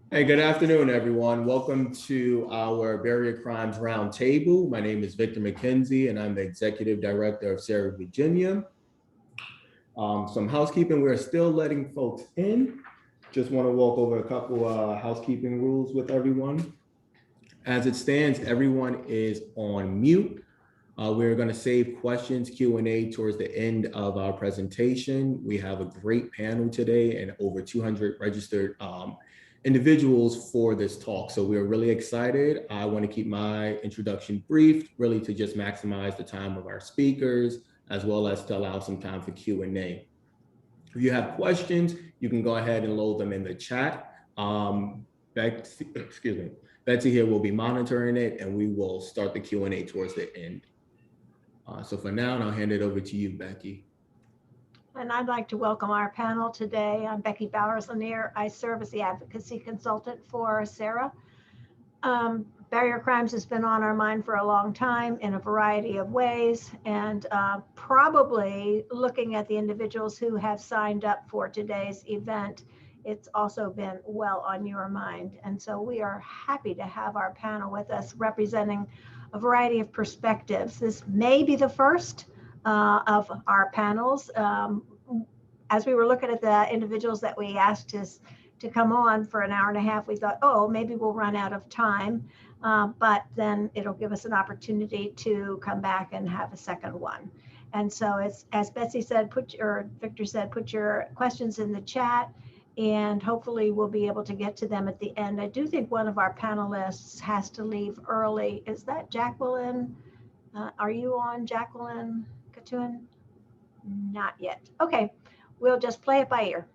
Hey, good afternoon, everyone. Welcome to our Barrier Crimes Roundtable. My name is Victor McKenzie, and I'm the Executive Director of SAARA Virginia. Some housekeeping, we're still letting folks in. Just want to walk over a couple housekeeping rules with everyone. As it stands, everyone is on mute. We're going to save questions, Q&A towards the end of our presentation. We have a great panel today and over 200 registered individuals for this talk. So we're really excited. I want to keep my introduction brief, really to just maximize the time of our speakers, as well as to allow some time for Q&A. If you have questions, you can go ahead and load them in the chat. Betsy here will be monitoring it, and we will start the Q&A towards the end. So for now, I'll hand it over to you, Becky. And I'd like to welcome our panel today. I'm Becky Bowers-Lanier. I serve as the advocacy consultant for SAARA. Barrier crimes has been on our mind for a long time in a variety of ways, and probably looking at the individuals who have signed up for today's event, it's also been well on your mind. And so we are happy to have our panel with us representing a variety of perspectives. This may be the first of our panels. As we were looking at the individuals that we asked to come on for an hour and a half, we thought, oh, maybe we'll run out of time, but then it'll give us an opportunity to come back and have a second one. And so as Betsy said, Victor said, put your questions in the chat, and hopefully we'll be able to get to them at the end. I do think one of our panelists has to leave early. Is that Jacquelyn? Are you on, Jacquelyn Katuin? Not yet. Okay, we'll just play it by ear.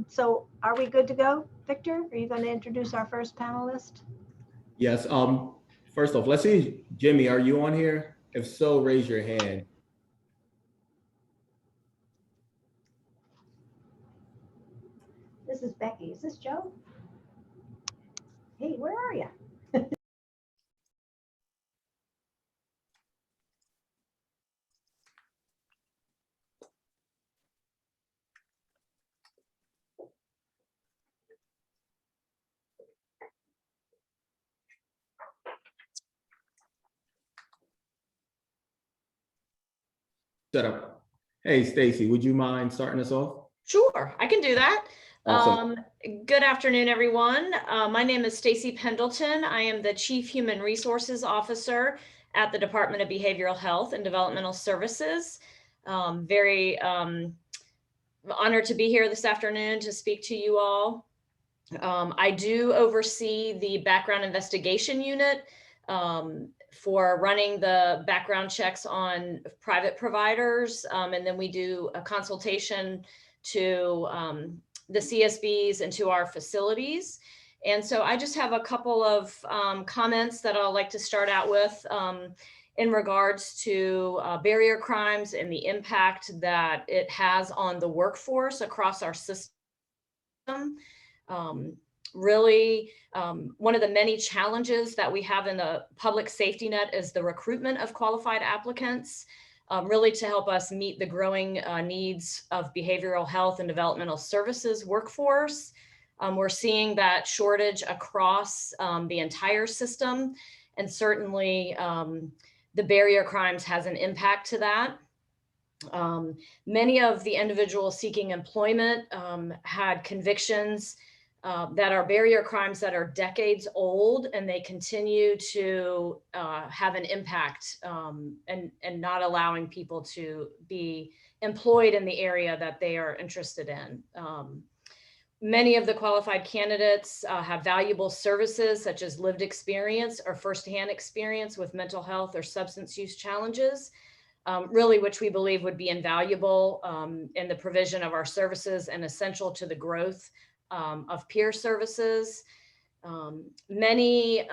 So are we good to go, Victor? Are you going to introduce our first panelist? Yes. First off, let's see, Jimmy, are you on here? If so, raise your hand. This is Becky. Is this Joe? Hey, where are you? Set up. Hey, Stacy, would you mind starting us off? Sure, I can do that. Awesome. Good afternoon, everyone. My name is Stacy Pendleton. I am the Chief Human Resources Officer at the Department of Behavioral Health and Developmental Services. Very honored to be here this afternoon to speak to you all. I do oversee the background investigation unit for running the background checks on private providers. And then we do a consultation to the CSBs and to our facilities. And so I just have a couple of comments that I'd like to start out with in regards to barrier crimes and the impact that it has on the workforce across our system. Really, one of the many challenges that we have in the public safety net is the recruitment of qualified applicants, really to help us meet the growing needs of behavioral health and developmental services workforce. We're seeing that shortage across the entire system, and certainly the barrier crimes has an impact to that. Many of the individuals seeking employment had convictions that are barrier crimes that are decades old, and they continue to have an impact and not allowing people to be employed in the area that they are interested in. Many of the qualified candidates have valuable services such as lived experience or firsthand experience with mental health or substance use challenges, really which we believe would be invaluable in the provision of our services and essential to the growth of peer services. Many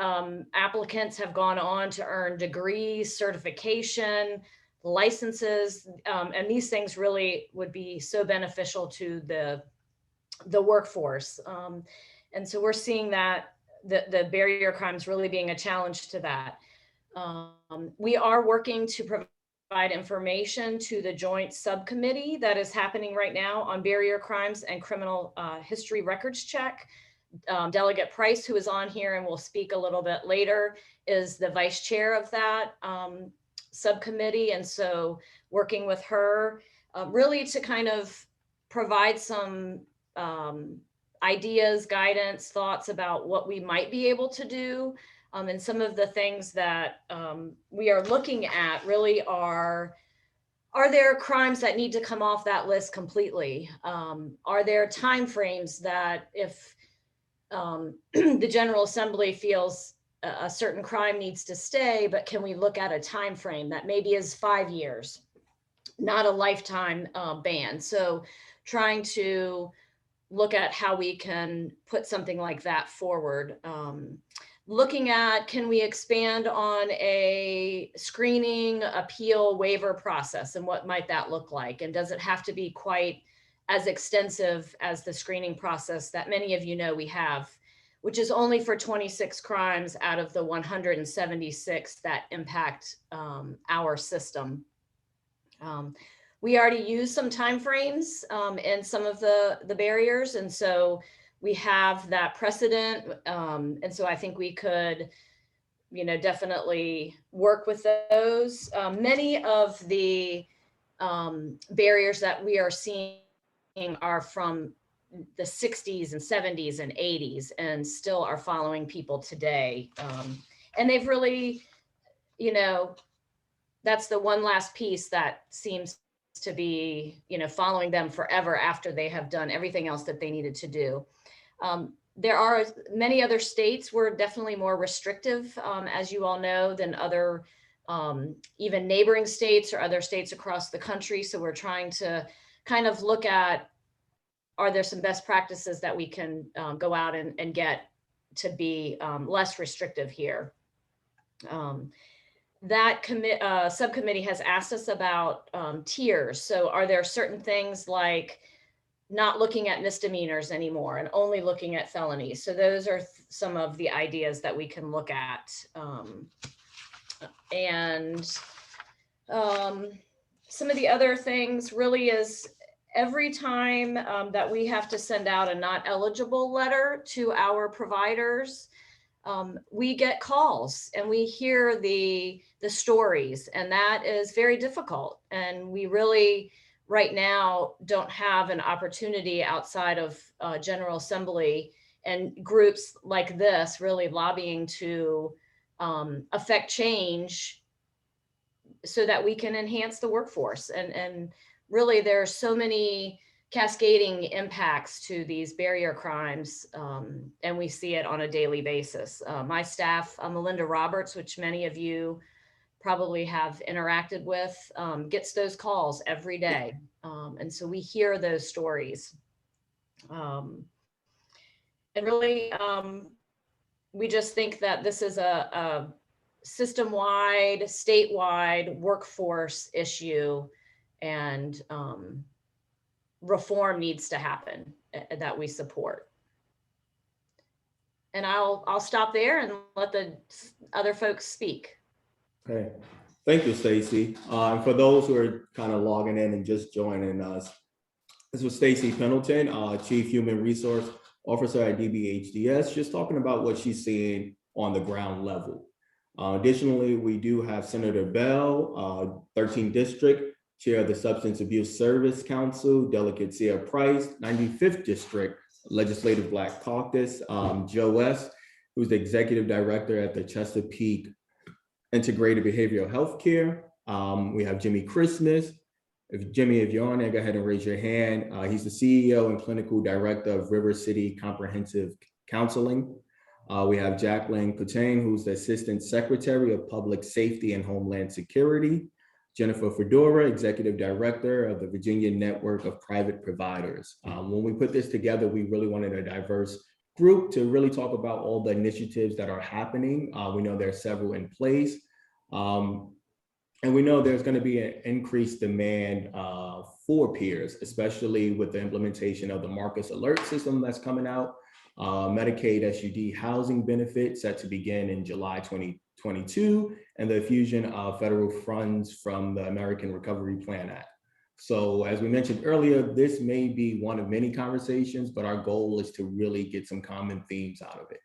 applicants have gone on to earn degrees, certification, licenses, and these things really would be so beneficial to the workforce. And so we're seeing that the barrier crimes really being a challenge to that. We are working to provide information to the joint subcommittee that is happening right now on barrier crimes and criminal history records check. Delegate Price, who is on here and will speak a little bit later, is the vice chair of that subcommittee. And so working with her really to kind of provide some ideas, guidance, thoughts about what we might be able to do. And some of the things that we are looking at really are there crimes that need to come off that list completely? Are there timeframes that if the General Assembly feels a certain crime needs to stay, but can we look at a time frame that maybe is 5 years, not a lifetime ban? So trying to look at how we can put something like that forward. Looking at, can we expand on a screening, appeal, waiver process, and what might that look like? And does it have to be quite as extensive as the screening process that many of you know we have, which is only for 26 crimes out of the 176 that impact our system. We already use some timeframes in some of the barriers, and so we have that precedent. And so I think we could, definitely work with those. Many of the barriers that we are seeing are from the 60s and 70s and 80s and still are following people today. And they've really, that's the one last piece that seems to be, following them forever after they have done everything else that they needed to do. There are many other states were definitely more restrictive, as you all know, than other even neighboring states or other states across the country. So we're trying to kind of look at, are there some best practices that we can go out and get to be less restrictive here? That subcommittee has asked us about tiers. So are there certain things like not looking at misdemeanors anymore and only looking at felonies? So those are some of the ideas that we can look at. Some of the other things really is every time that we have to send out a not eligible letter to our providers, we get calls and we hear the stories, and that is very difficult. And we really, right now, don't have an opportunity outside of General Assembly and groups like this really lobbying to affect change so that we can enhance the workforce. And really, there are so many cascading impacts to these barrier crimes, and we see it on a daily basis. My staff, Melinda Roberts, which many of you probably have interacted with, gets those calls every day. And so we hear those stories. And really, we just think that this is a system-wide, statewide workforce issue, and reform needs to happen that we support. And I'll stop there and let the other folks speak. Okay, thank you, Stacy. And for those who are kind of logging in and just joining us, this was Stacy Pendleton, Chief Human Resource Officer at DBHDS, just talking about what she's seeing on the ground level. Additionally, we do have Senator Bell, 13th District, Chair of the Substance Abuse Service Council, Delegate Cia Price, 95th District, Legislative Black Caucus, Joe West, who's the Executive Director at the Chesapeake Integrated Behavioral Health Care. We have Jimmy Christmas. Jimmy, if you're on there, go ahead and raise your hand. He's the CEO and Clinical Director of River City Comprehensive Counseling. We have Jacquelyn Katuin, who's the Assistant Secretary of Public Safety and Homeland Security. Jennifer Fidura, Executive Director of the Virginia Network of Private Providers. When we put this together, we really wanted a diverse group to really talk about all the initiatives that are happening. We know there are several in place. And we know there's going to be an increased demand for peers, especially with the implementation of the Marcus Alert system that's coming out, Medicaid SUD housing benefit set to begin in July 2022, and the fusion of federal funds from the American Recovery Plan Act. So as we mentioned earlier, this may be one of many conversations, but our goal is to really get some common themes out of it.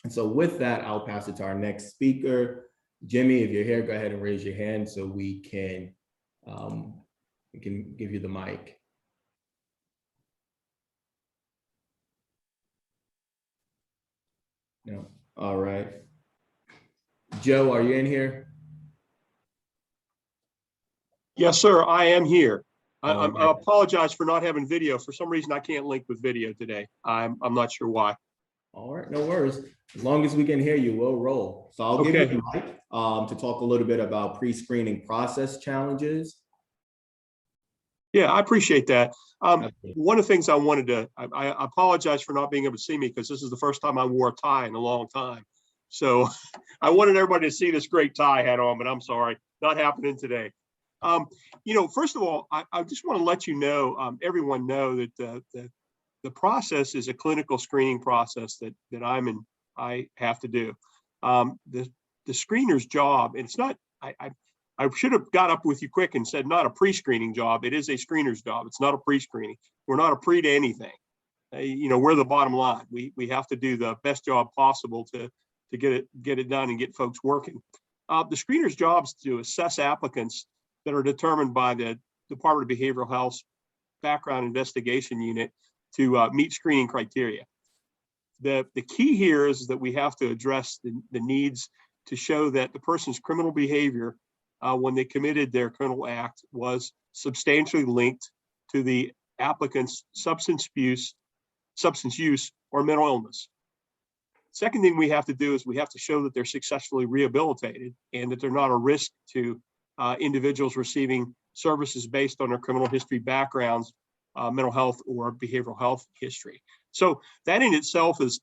And so with that, I'll pass it to our next speaker. Jimmy, if you're here, go ahead and raise your hand so we can give you the mic. No, all right. Joe, are you in here? Yes, sir, I am here. I Okay. apologize for not having video. For some reason, I can't link with video today. I'm not sure why. All right, no worries. As long as we can hear you, we'll roll. So I'll give you the mic to talk a little bit about pre-screening process challenges. Yeah, I appreciate that. One of the things I wanted to, I apologize for not being able to see me because this is the first time I wore a tie in a long time. So I wanted everybody to see this great tie I had on, but I'm sorry, not happening today. You know, first of all, I just want to let you know, everyone know that the process is a clinical screening process that I have to do. The screener's job, and it's not, I should have got up with you quick and said not a pre-screening job. It is a screener's job. It's not a pre-screening. We're not a pre to anything. You know, we're the bottom line. We have to do the best job possible to get it done and get folks working. The screener's job is to assess applicants that are determined by the Department of Behavioral Health's Background Investigation Unit to meet screening criteria. The key here is that we have to address the needs to show that the person's criminal behavior when they committed their criminal act was substantially linked to the applicant's substance use, or mental illness. Second thing we have to do is we have to show that they're successfully rehabilitated and that they're not a risk to individuals receiving services based on their criminal history backgrounds, mental health or behavioral health history. So that in itself is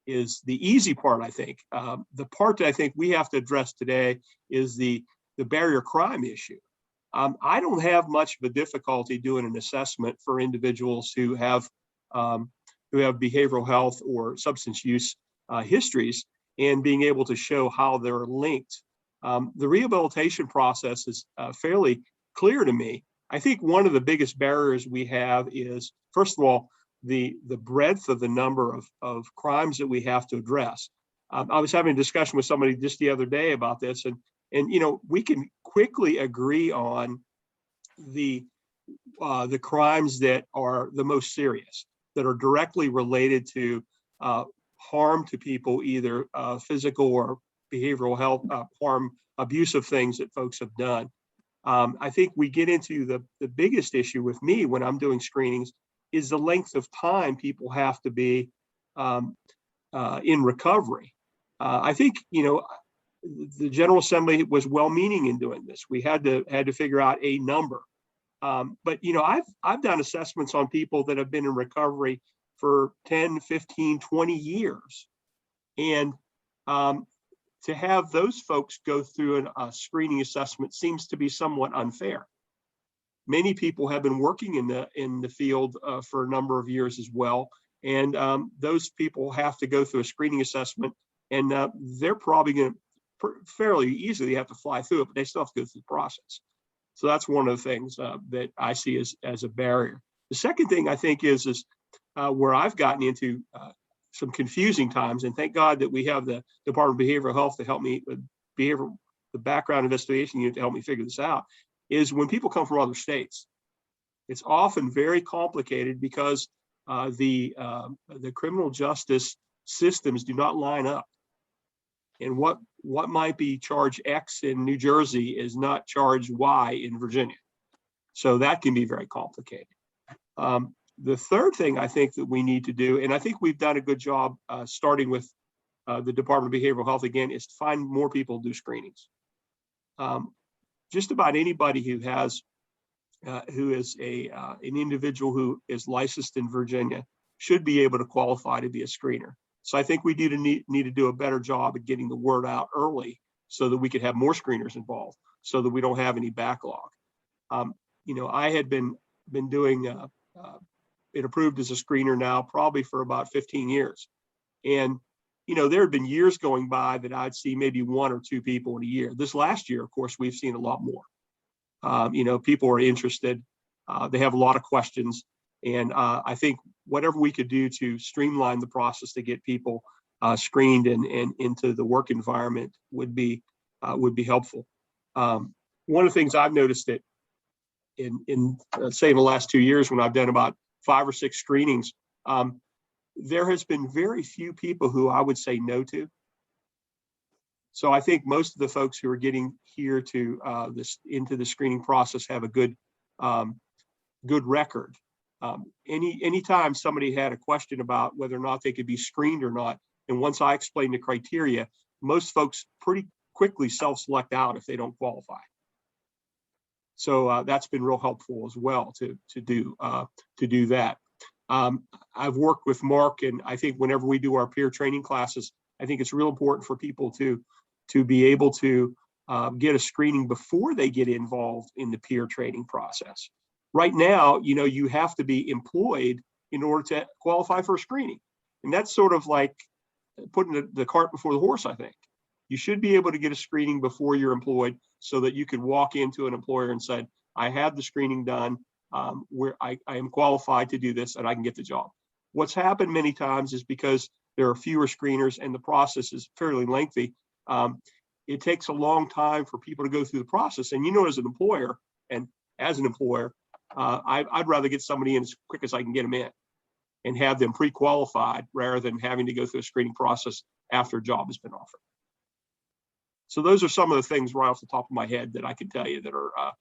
the easy part, I think. The part that I think we have to address today is the barrier crime issue. I don't have much of a difficulty doing an assessment for individuals who have behavioral health or substance use histories and being able to show how they're linked. The rehabilitation process is fairly clear to me. I think one of the biggest barriers we have is, first of all, the breadth of the number of crimes that we have to address. I was having a discussion with somebody just the other day about this, and you know, we can quickly agree on the crimes that are the most serious, that are directly related to harm to people, either physical or behavioral health harm, abusive things that folks have done. I think we get into the biggest issue with me when I'm doing screenings is the length of time people have to be in recovery. I think, you know, the General Assembly was well-meaning in doing this. We had to figure out a number. But, you know, I've done assessments on people that have been in recovery for 10, 15, 20 years. And to have those folks go through a screening assessment seems to be somewhat unfair. Many people have been working in the field for a number of years as well. And those people have to go through a screening assessment, and they're probably going to fairly easily have to fly through it, but they still have to go through the process. So that's one of the things that I see as a barrier. The second thing I think is where I've gotten into some confusing times, and thank God that we have the Department of Behavioral Health to help me with the Background Investigation Unit to help me figure this out, is when people come from other states. It's often very complicated because the criminal justice systems do not line up. And what might be charge X in New Jersey is not charge Y in Virginia. So that can be very complicated. The third thing I think that we need to do, and I think we've done a good job starting with the Department of Behavioral Health again, is to find more people to do screenings. Just about anybody who is an individual who is licensed in Virginia should be able to qualify to be a screener. So I think we need to do a better job at getting the word out early so that we could have more screeners involved, so that we don't have any backlog. You know, I had been doing it approved as a screener now probably for about 15 years. And, you know, there had been years going by that I'd see maybe 1 or 2 people in a year. This last year, of course, we've seen a lot more. People are interested. They have a lot of questions. And I think whatever we could do to streamline the process to get people screened and into the work environment would be helpful. One of the things I've noticed that in the last 2 years, when I've done about 5 or 6 screenings, there has been very few people who I would say no to. So I think most of the folks who are getting here to into the screening process have a good record. Anytime somebody had a question about whether or not they could be screened or not, and once I explained the criteria, most folks pretty quickly self-select out if they don't qualify. So that's been real helpful as well to do that. I've worked with Mark, and I think whenever we do our peer training classes, I think it's real important for people to be able to get a screening before they get involved in the peer training process. Right now, you have to be employed in order to qualify for a screening. And that's sort of like putting the cart before the horse, I think. You should be able to get a screening before you're employed so that you could walk into an employer and say, I have the screening done, where I am qualified to do this and I can get the job. What's happened many times is because there are fewer screeners and the process is fairly lengthy. It takes a long time for people to go through the process. And as an employer, I'd rather get somebody in as quick as I can get them in and have them pre-qualified rather than having to go through a screening process after a job has been offered. So those are some of the things right off the top of my head that I can tell you that are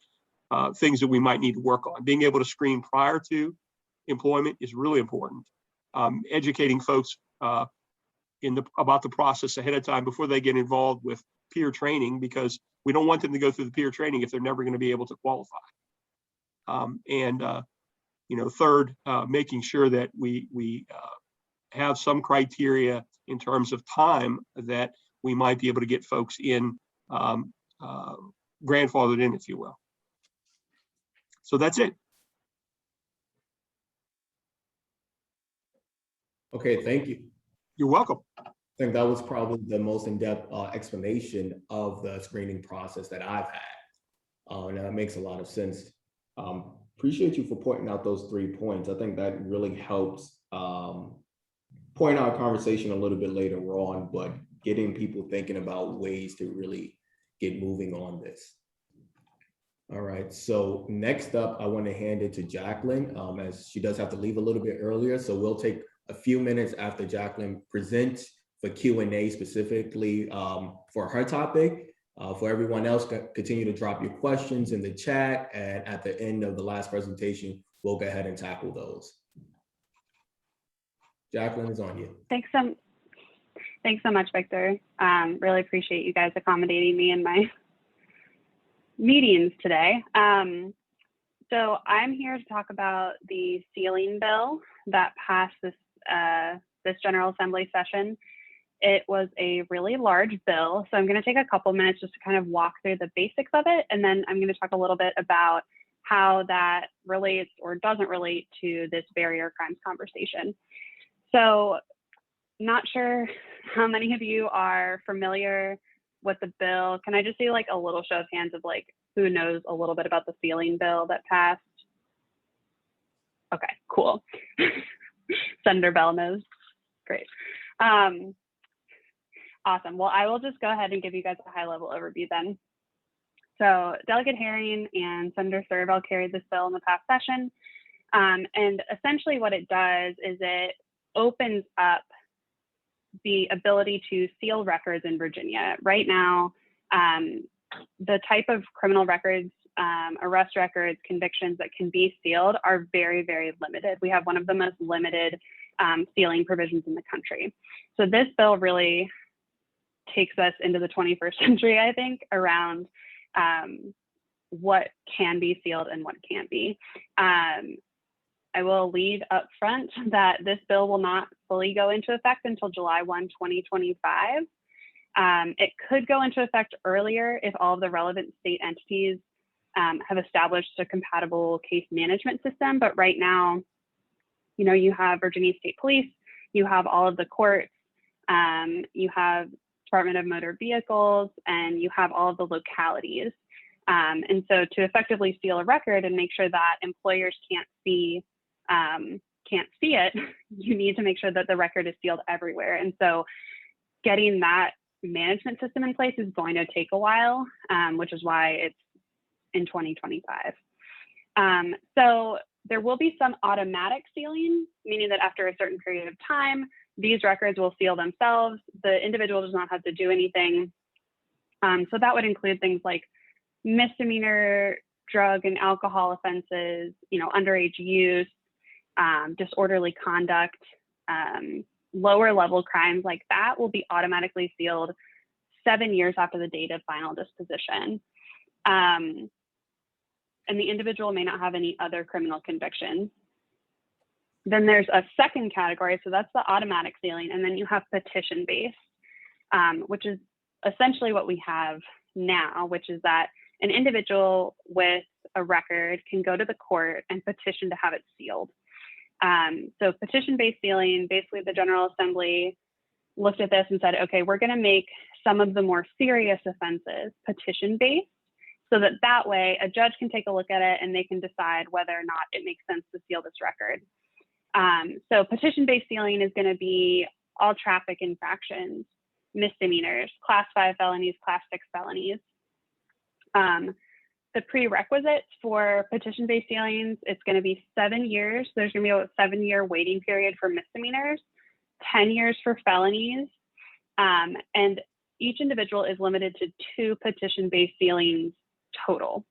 things that we might need to work on. Being able to screen prior to employment is really important. Educating folks about the process ahead of time before they get involved with peer training, because we don't want them to go through the peer training if they're never going to be able to qualify. Third, making sure that we have some criteria in terms of time that we might be able to get folks in, grandfathered in, if you will. So that's it. Okay, thank you. You're welcome. I think that was probably the most in-depth explanation of the screening process that I've had. And that makes a lot of sense. Appreciate you for pointing out those 3 points. I think that really helps point out conversation a little bit later on, but getting people thinking about ways to really get moving on this. All right, so next up, I want to hand it to Jacquelyn, as she does have to leave a little bit earlier. So we'll take a few minutes after Jacquelyn presents for Q&A specifically for her topic. For everyone else, continue to drop your questions in the chat, and at the end of the last presentation, we'll go ahead and tackle those. Jacquelyn, is on you. Thanks so much, Victor. Really appreciate you guys accommodating me in my meetings today. So I'm here to talk about the ceiling bill that passed this General Assembly session. It was a really large bill, so I'm going to take a couple minutes just to kind of walk through the basics of it, and then I'm going to talk a little bit about how that relates or doesn't relate to this barrier crimes conversation. So, not sure how many of you are familiar with the bill. Can I just do like a little show of hands of like who knows a little bit about the ceiling bill that passed? Okay, cool. Senator Bell knows. Great. Awesome. Well, I will just go ahead and give you guys a high-level overview then. So Delegate Herring and Senator Thurville carried this bill in the past session. And essentially what it does is it opens up the ability to seal records in Virginia. Right now, the type of criminal records, arrest records, convictions that can be sealed are very, very limited. We have one of the most limited sealing provisions in the country. So this bill really takes us into the 21st century, I think, around what can be sealed and what can't be. I will lead up front that this bill will not fully go into effect until July 1, 2025. It could go into effect earlier if all of the relevant state entities have established a compatible case management system. But right now, you have Virginia State Police, you have all of the courts, you have Department of Motor Vehicles, and you have all of the localities. And so to effectively seal a record and make sure that employers can't see it, you need to make sure that the record is sealed everywhere. And so getting that management system in place is going to take a while, which is why it's in 2025. So there will be some automatic sealing, meaning that after a certain period of time, these records will seal themselves. The individual does not have to do anything. So that would include things like misdemeanor drug and alcohol offenses, underage use, disorderly conduct, lower level crimes like that will be automatically sealed 7 years after the date of final disposition. And the individual may not have any other criminal convictions. Then there's a second category, so that's the automatic sealing, and then you have petition-based, which is essentially what we have now, which is that an individual with a record can go to the court and petition to have it sealed. So petition-based sealing, basically the General Assembly looked at this and said, okay, we're going to make some of the more serious offenses petition-based, so that way a judge can take a look at it and they can decide whether or not it makes sense to seal this record. So petition-based sealing is going to be all traffic infractions, misdemeanors, class 5 felonies, class 6 felonies. The prerequisites for petition-based sealings, it's going to be 7 years. There's going to be a 7-year waiting period for misdemeanors, 10 years for felonies, and each individual is limited to 2 petition-based sealings total.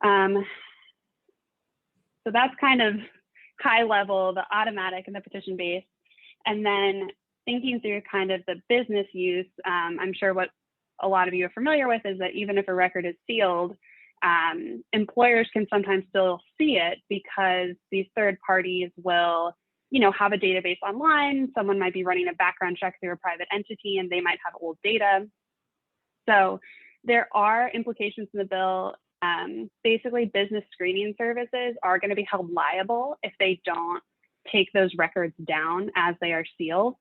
So that's kind of high level, the automatic and the petition-based. And then thinking through kind of the business use, I'm sure what a lot of you are familiar with is that even if a record is sealed, employers can sometimes still see it because these third parties will, have a database online. Someone might be running a background check through a private entity and they might have old data. So there are implications in the bill. Basically, business screening services are going to be held liable if they don't take those records down as they are sealed.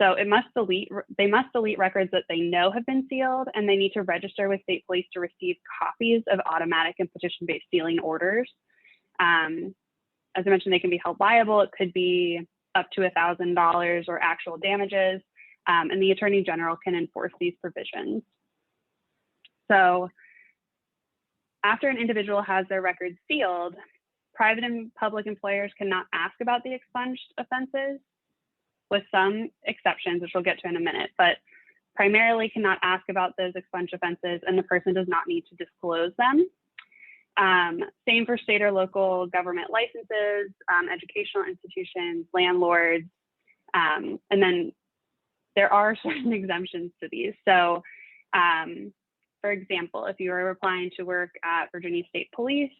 So they must delete records that they know have been sealed, and they need to register with state police to receive copies of automatic and petition-based sealing orders. As I mentioned, they can be held liable. It could be up to $1,000 or actual damages, and the Attorney General can enforce these provisions. So after an individual has their records sealed, private and public employers cannot ask about the expunged offenses, with some exceptions, which we'll get to in a minute, but primarily cannot ask about those expunged offenses, and the person does not need to disclose them. Same for state or local government licenses, educational institutions, landlords, and then there are certain exemptions to these. So, for example, if you are applying to work at Virginia State Police,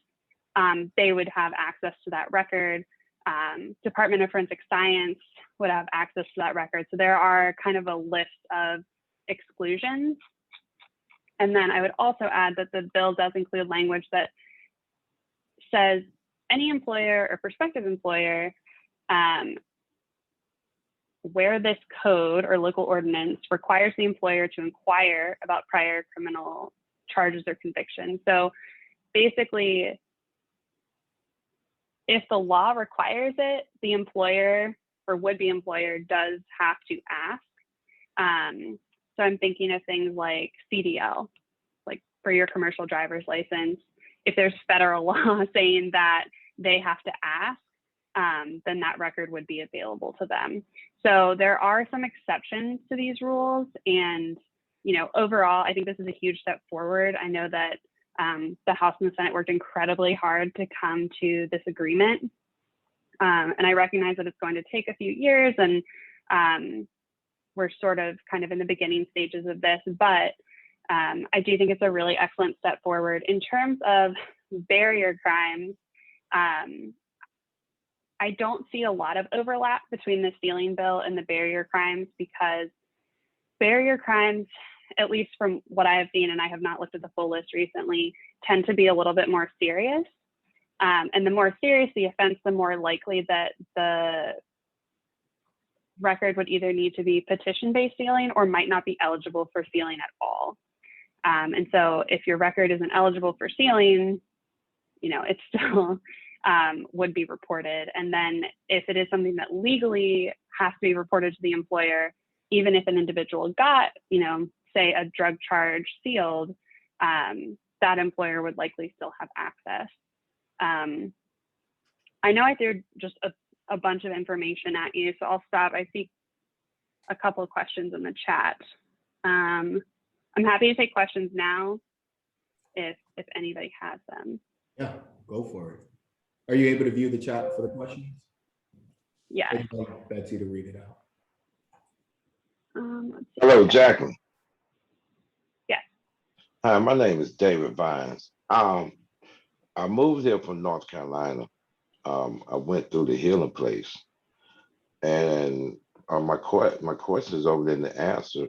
they would have access to that record. Department of Forensic Science would have access to that record. So there are kind of a list of exclusions. And then I would also add that the bill does include language that says any employer or prospective employer where this code or local ordinance requires the employer to inquire about prior criminal charges or convictions. So basically, if the law requires it, the employer or would-be employer does have to ask. So I'm thinking of things like CDL, like for your commercial driver's license. If there's federal law saying that they have to ask, then that record would be available to them. So there are some exceptions to these rules, and overall, I think this is a huge step forward. I know that the House and the Senate worked incredibly hard to come to this agreement, and I recognize that it's going to take a few years, and we're sort of kind of in the beginning stages of this, but I do think it's a really excellent step forward. In terms of barrier crimes, I don't see a lot of overlap between the sealing bill and the barrier crimes, because barrier crimes, at least from what I have seen, and I have not looked at the full list recently, tend to be a little bit more serious. And the more serious the offense, the more likely that the record would either need to be petition-based sealing or might not be eligible for sealing at all. And so if your record isn't eligible for sealing, it still would be reported. And then if it is something that legally has to be reported to the employer, even if an individual got, say a drug charge sealed, that employer would likely still have access. I know I threw just a bunch of information at you, so I'll stop. I see a couple of questions in the chat. I'm happy to take questions now if anybody has them. Yeah, go for it. Are you able to view the chat for the questions? Yes. I want Betsy to read it out. Let's see. Hello, Jacquelyn. Yes. Hi, my name is David Vines. I moved here from North Carolina. I went through the healing place, and my question is over there in the answer.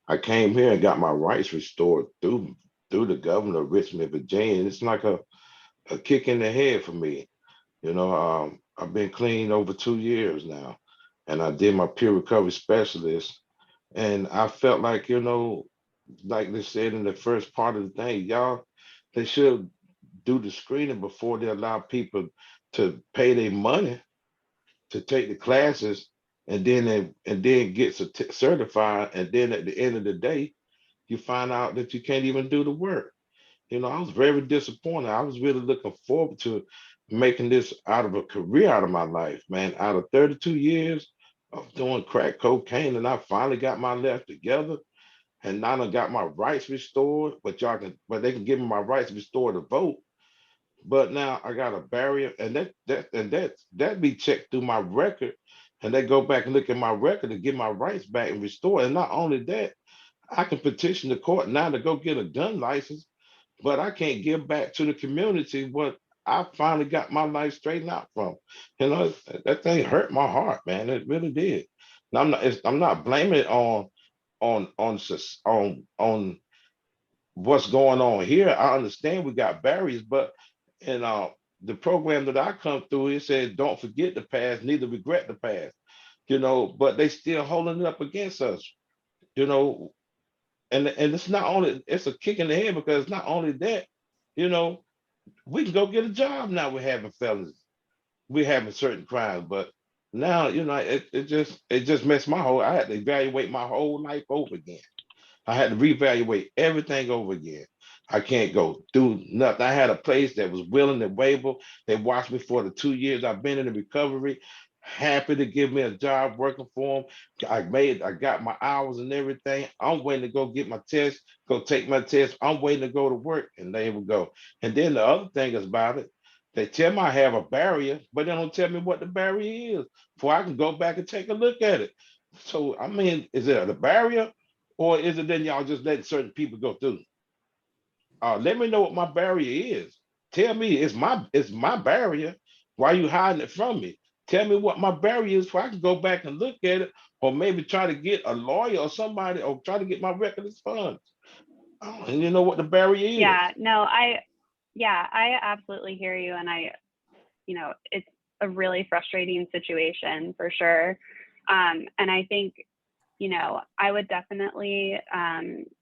I came here and got my rights restored through the governor of Richmond, Virginia. And it's like a kick in the head for me. I've been clean over 2 years now, and I did my peer recovery specialist, and I felt like, like they said in the first part of the thing, they should do the screening before they allow people to pay their money to take the classes, and then get certified, and then at the end of the day, you find out that you can't even do the work. I was very disappointed. I was really looking forward to making this out of a career out of my life, man. Out of 32 years of doing crack cocaine, and I finally got my life together, and now I got my rights restored. But they can give me my rights restored to vote. But now I got a barrier, and that be checked through my record, and they go back and look at my record to get my rights back and restore. And not only that, I can petition the court now to go get a gun license, but I can't give back to the community what I finally got my life straightened out from. That thing hurt my heart, man. It really did. And I'm not blaming it on what's going on here. I understand we got barriers, but in the program that I come through, it says don't forget the past, neither regret the past. But they still holding it up against us. And it's not only, it's a kick in the head, because it's not only that, we can go get a job now. We're having felons, we're having certain crimes, but now, it just messed my whole, I had to evaluate my whole life over again. I had to reevaluate everything over again. I can't go do nothing. I had a place that was willing and able. They watched me for the 2 years I've been in the recovery, happy to give me a job working for them. I got my hours and everything. I'm waiting to go get my test, go take my test. I'm waiting to go to work, and there we go. And then the other thing is about it, they tell me I have a barrier, but they don't tell me what the barrier is before I can go back and take a look at it. So, I mean, is it the barrier, or is it then y'all just letting certain people go through? Let me know what my barrier is. Tell me it's my barrier. Why are you hiding it from me? Tell me what my barrier is so I can go back and look at it, or maybe try to get a lawyer or somebody, or try to get my record expunged. And you know what the barrier is. Yeah, no, I absolutely hear you. And it's a really frustrating situation for sure. And I think, I would definitely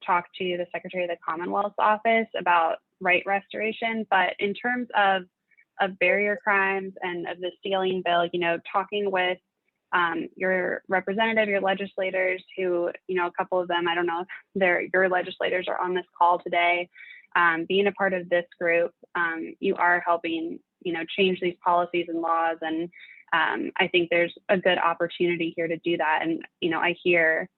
talk to the Secretary of the Commonwealth's office about right restoration. But in terms of barrier crimes and of the sealing bill, talking with your representative, your legislators, who, a couple of them, I don't know if your legislators are on this call today, being a part of this group, you are helping, change these policies and laws. And I think there's a good opportunity here to do that. And, I hear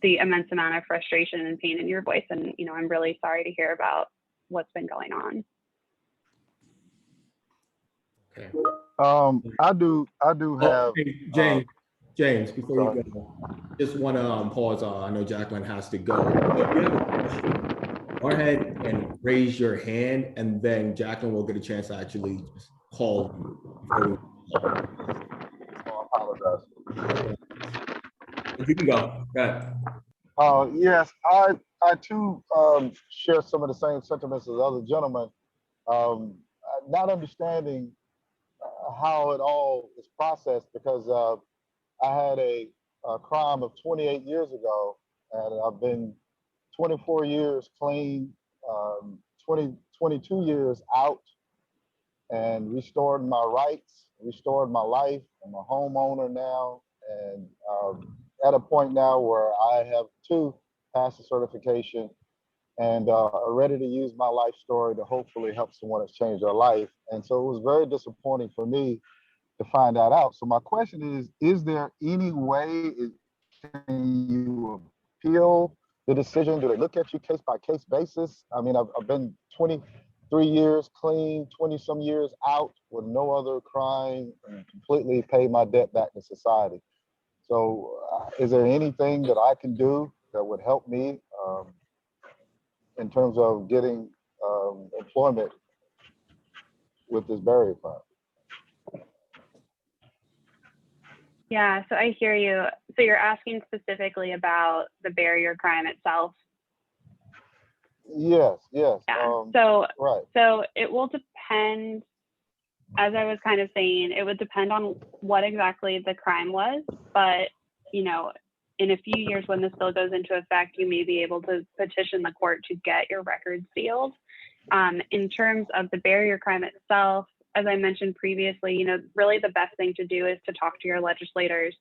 the immense amount of frustration and pain in your voice. And, I'm really sorry to hear about what's been going on. Okay. I do have. Hey, James, before you go, just want to pause. I know Jacquelyn has to go. If you have a question, go ahead and raise your hand, and then Jacquelyn will get a chance to actually just call you. I apologize. You can go. Go ahead. Yes, I too share some of the same sentiments as other gentlemen. Not understanding how it all is processed, because I had a crime of 28 years ago, and I've been 24 years clean, 22 years out, and restored my rights, restored my life. I'm a homeowner now, and at a point now where I have 2 pass certification and are ready to use my life story to hopefully help someone that's changed their life. And so it was very disappointing for me to find that out. So my question is there any way, can you appeal the decision? Do they look at you case by case basis? I mean, I've been 23 years clean, 20 some years out with no other crime, and completely paid my debt back to society. So is there anything that I can do that would help me in terms of getting employment with this barrier crime? Yeah, so I hear you. So you're asking specifically about the barrier crime itself? Yes. Yeah. Right. So it will depend, as I was kind of saying, it would depend on what exactly the crime was. But, you know, in a few years when this bill goes into effect, you may be able to petition the court to get your records sealed. In terms of the barrier crime itself, as I mentioned previously, you know, really the best thing to do is to talk to your legislators.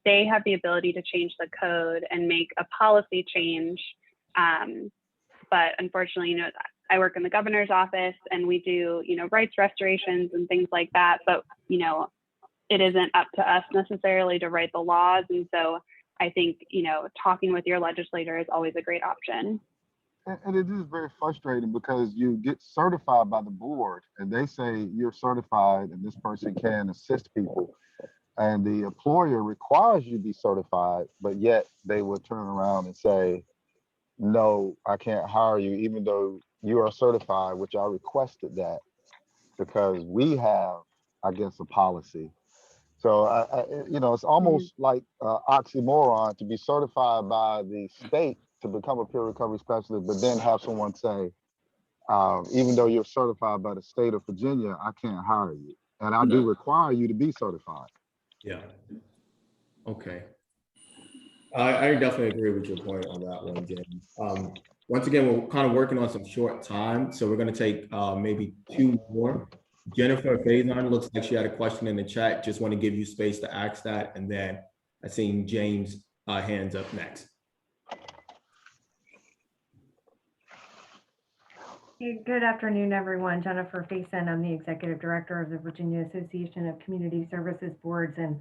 They have the ability to change the code and make a policy change. But unfortunately, you know, I work in the governor's office and we do, you know, rights restorations and things like that. But, you know, it isn't up to us necessarily to write the laws. And so I think, you know, talking with your legislator is always a great option. And it is very frustrating because you get certified by the board and they say you're certified and this person can assist people. And the employer requires you to be certified, but yet they will turn around and say, no, I can't hire you, even though you are certified, which I requested that because we have, I guess, a policy. So, you know, it's almost like oxymoron to be certified by the state to become a peer recovery specialist, but then have someone say, even though you're certified by the state of Virginia, I can't hire you. And I do require you to be certified. Yeah. Okay. I definitely agree with your point on that one, James. Once again, we're kind of working on some short time, so we're going to take maybe 2 more. Jennifer Faison looks like she had a question in the chat. Just want to give you space to ask that, and then I seen James' hands up next. Hey, good afternoon, everyone. Jennifer Faison. I'm the Executive Director of the Virginia Association of Community Services Boards, and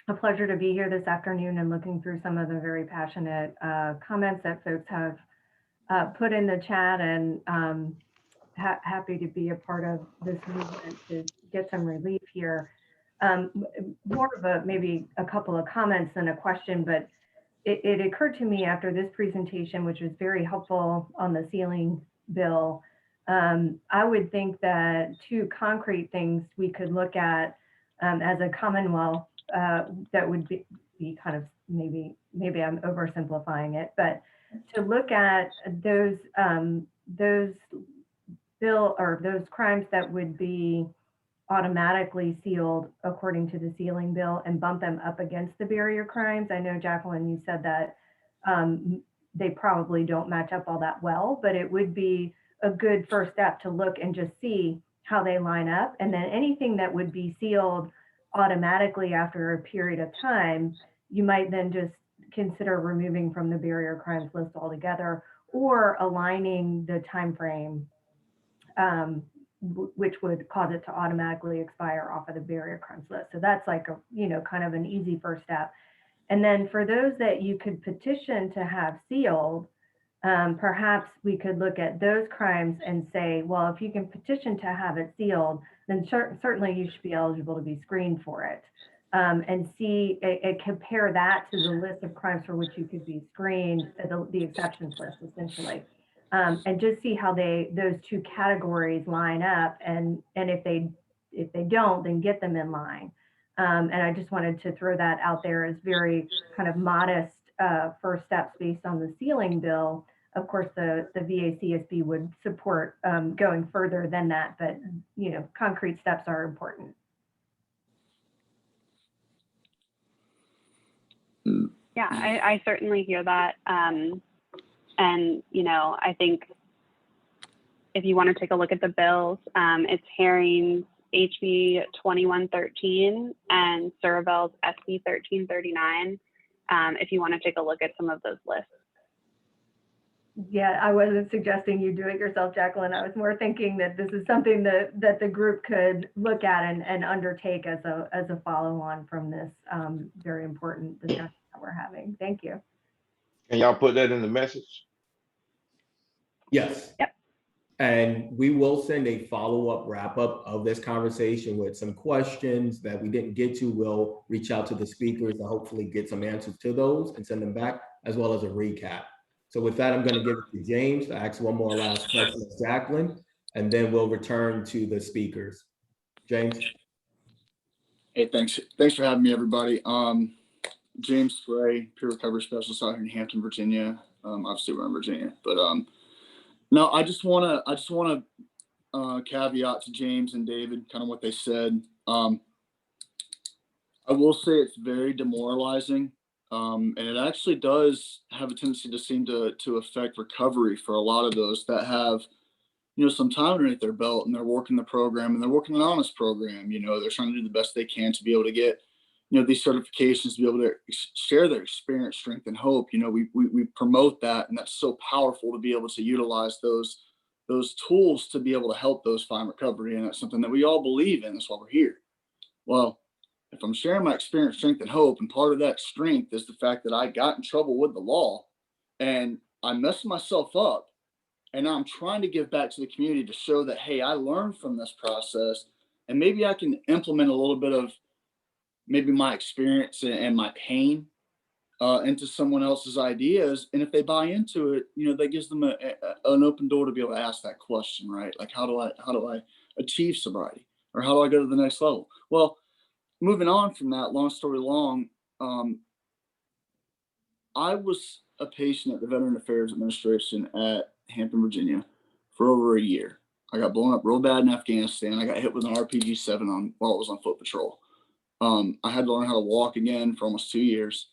a pleasure to be here this afternoon and looking through some of the very passionate comments that folks have put in the chat, and happy to be a part of this movement to get some relief here. More of maybe a couple of comments than a question, but it occurred to me after this presentation, which was very helpful on the ceiling bill, I would think that 2 concrete things we could look at as a Commonwealth that would be kind of, maybe I'm oversimplifying it, but to look at those crimes that would be automatically sealed according to the ceiling bill and bump them up against the barrier crimes. I know, Jacquelyn, you said that they probably don't match up all that well, but it would be a good first step to look and just see how they line up. And then anything that would be sealed automatically after a period of time, you might then just consider removing from the barrier crimes list altogether, or aligning the time frame, which would cause it to automatically expire off of the barrier crimes list. So that's like a, you know, kind of an easy first step. And then for those that you could petition to have sealed, perhaps we could look at those crimes and say, well, if you can petition to have it sealed, then certainly you should be eligible to be screened for it. And see, and compare that to the list of crimes for which you could be screened, the exceptions list, essentially. And just see how those 2 categories line up, and if they don't, then get them in line. And I just wanted to throw that out there as very kind of modest first steps based on the ceiling bill. Of course, the VACSB would support going further than that, but you know, concrete steps are important. Yeah, I certainly hear that. And, I think if you want to take a look at the bills, it's Herring's HB 2113 and Cerevel's SB 1339. If you want to take a look at some of those lists. Yeah, I wasn't suggesting you do it yourself, Jacquelyn. I was more thinking that this is something that the group could look at and undertake as a follow-on from this very important discussion that we're having. Thank you. Can y'all put that in the message? Yes. Yep. And we will send a follow-up wrap-up of this conversation with some questions that we didn't get to. We'll reach out to the speakers and hopefully get some answers to those and send them back, as well as a recap. So with that, I'm going to give it to James to ask one more last question of Jacquelyn, and then we'll return to the speakers. James. Hey, thanks for having me, everybody. James Spray, peer recovery specialist out here in Hampton, Virginia. Obviously we're in Virginia, but no, I just want to caveat to James and David kind of what they said. I will say it's very demoralizing, and it actually does have a tendency to seem to affect recovery for a lot of those that have, some time underneath their belt, and they're working the program, and they're working an honest program. They're trying to do the best they can to be able to get, these certifications, to be able to share their experience, strength, and hope. We promote that, and that's so powerful to be able to utilize those tools to be able to help those find recovery. And that's something that we all believe in. That's why we're here. Well, if I'm sharing my experience, strength, and hope, and part of that strength is the fact that I got in trouble with the law and I messed myself up, and now I'm trying to give back to the community to show that, hey, I learned from this process, and maybe I can implement a little bit of maybe my experience and my pain into someone else's ideas. And if they buy into it, that gives them an open door to be able to ask that question, right? Like, how do I achieve sobriety, or how do I go to the next level? Well, moving on from that, long story long, I was a patient at the Veteran Affairs Administration at Hampton, Virginia for over a year. I got blown up real bad in Afghanistan. I got hit with an RPG-7 while I was on foot patrol. I had to learn how to walk again for almost 2 years.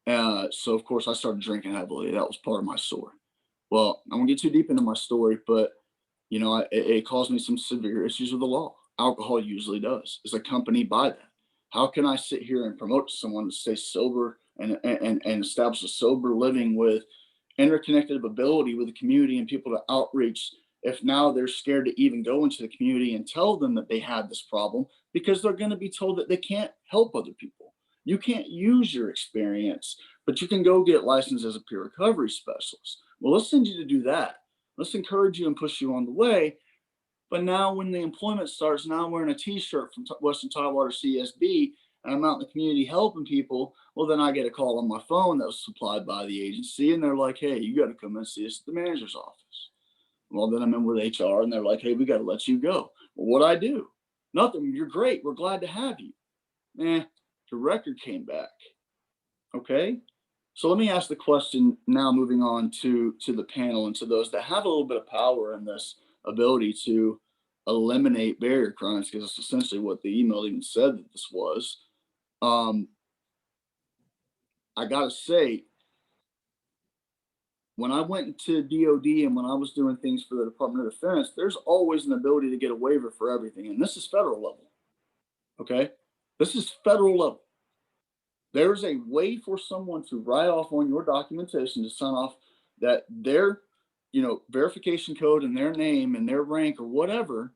So of course I started drinking heavily. That was part of my story. Well, I won't get too deep into my story, but it caused me some severe issues with the law. Alcohol usually does. It's accompanied by that. How can I sit here and promote someone to stay sober and establish a sober living with interconnected ability with the community and people to outreach, if now they're scared to even go into the community and tell them that they had this problem, because they're going to be told that they can't help other people. You can't use your experience, but you can go get licensed as a peer recovery specialist. Well, let's send you to do that. Let's encourage you and push you on the way. But now when the employment starts, now I'm wearing a t-shirt from Western Tidewater CSB, and I'm out in the community helping people. Well, then I get a call on my phone that was supplied by the agency, and they're like, hey, you got to come and see us at the manager's office. Well, then I'm in with HR, and they're like, hey, we got to let you go. Well, what'd I do? Nothing. You're great. We're glad to have you. The record came back. Okay. So let me ask the question now, moving on to the panel and to those that have a little bit of power in this ability to eliminate barrier crimes, because it's essentially what the email even said that this was. I gotta say, when I went into DOD and when I was doing things for the Department of Defense, there's always an ability to get a waiver for everything. And this is federal level. Okay. This is federal level. There's a way for someone to write off on your documentation to sign off that their, verification code and their name and their rank or whatever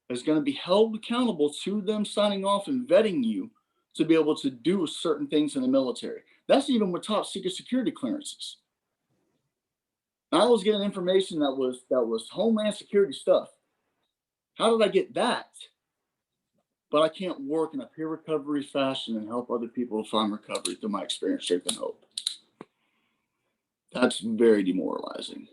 is going to be held accountable to them signing off and vetting you to be able to do certain things in the military. That's even with top secret security clearances. I was getting information that was Homeland Security stuff. How did I get that? But I can't work in a peer recovery fashion and help other people find recovery through my experience, strength, and hope. That's very demoralizing.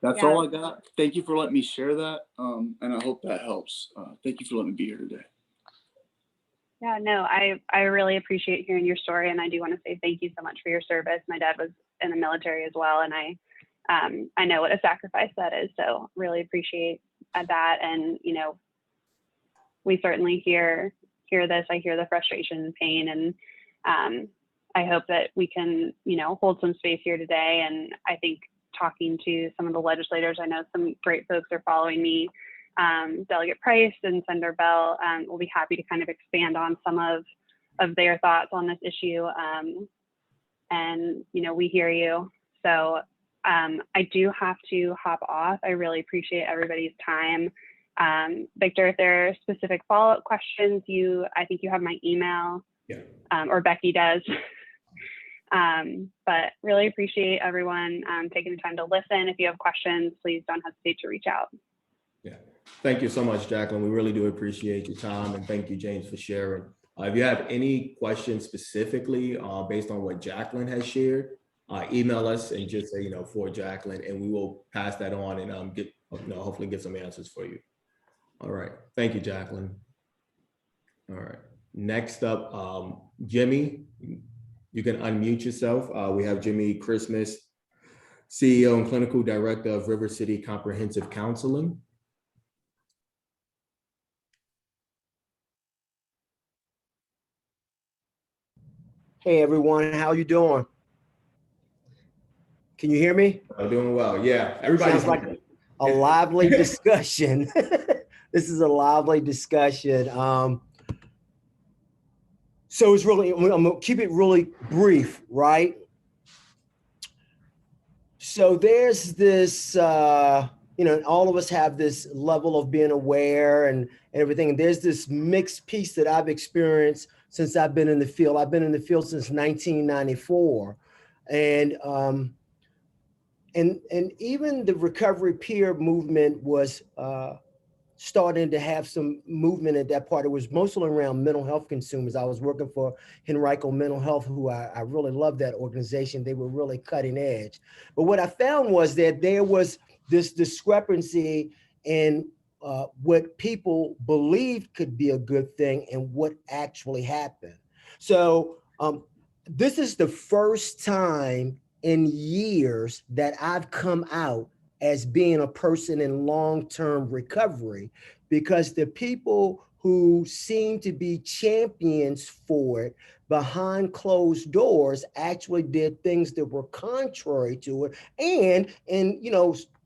That's all I got. Thank you for letting me share that. And I hope that helps. Thank you for letting me be here today. Yeah, no, I really appreciate hearing your story. And I do want to say thank you so much for your service. My dad was in the military as well. And I know what a sacrifice that is. So really appreciate that. And, we certainly hear this. I hear the frustration and pain. I hope that we can, hold some space here today. And I think talking to some of the legislators, I know some great folks are following me, Delegate Price and Senator Bell, will be happy to kind of expand on some of their thoughts on this issue. And, we hear you. So I do have to hop off. I really appreciate everybody's time. Victor, if there are specific follow-up questions, I think you have my email. Yeah. Or Becky does. But really appreciate everyone taking the time to listen. If you have questions, please don't hesitate to reach out. Yeah. Thank you so much, Jacquelyn. We really do appreciate your time, and thank you, James, for sharing. If you have any questions specifically based on what Jacquelyn has shared, email us and just say, for Jacquelyn, and we will pass that on and hopefully get some answers for you. All right. Thank you, Jacquelyn. All right. Next up, Jimmy, you can unmute yourself. We have Jimmy Christmas, CEO and Clinical Director of River City Comprehensive Counseling. Hey everyone, how you doing? Can you hear me? I'm doing well. Yeah, everybody's Sounds like a lively discussion. This is a lively discussion. So it's really, I'm gonna keep it really brief, right? So there's this, all of us have this level of being aware and everything. And there's this mixed piece that I've experienced since I've been in the field. I've been in the field since 1994. And even the recovery peer movement was starting to have some movement at that part. It was mostly around mental health consumers. I was working for Henrico Mental Health, who I really love that organization. They were really cutting edge. But what I found was that there was this discrepancy in what people believed could be a good thing and what actually happened. So this is the first time in years that I've come out as being a person in long-term recovery, because the people who seem to be champions for it behind closed doors actually did things that were contrary to it. And in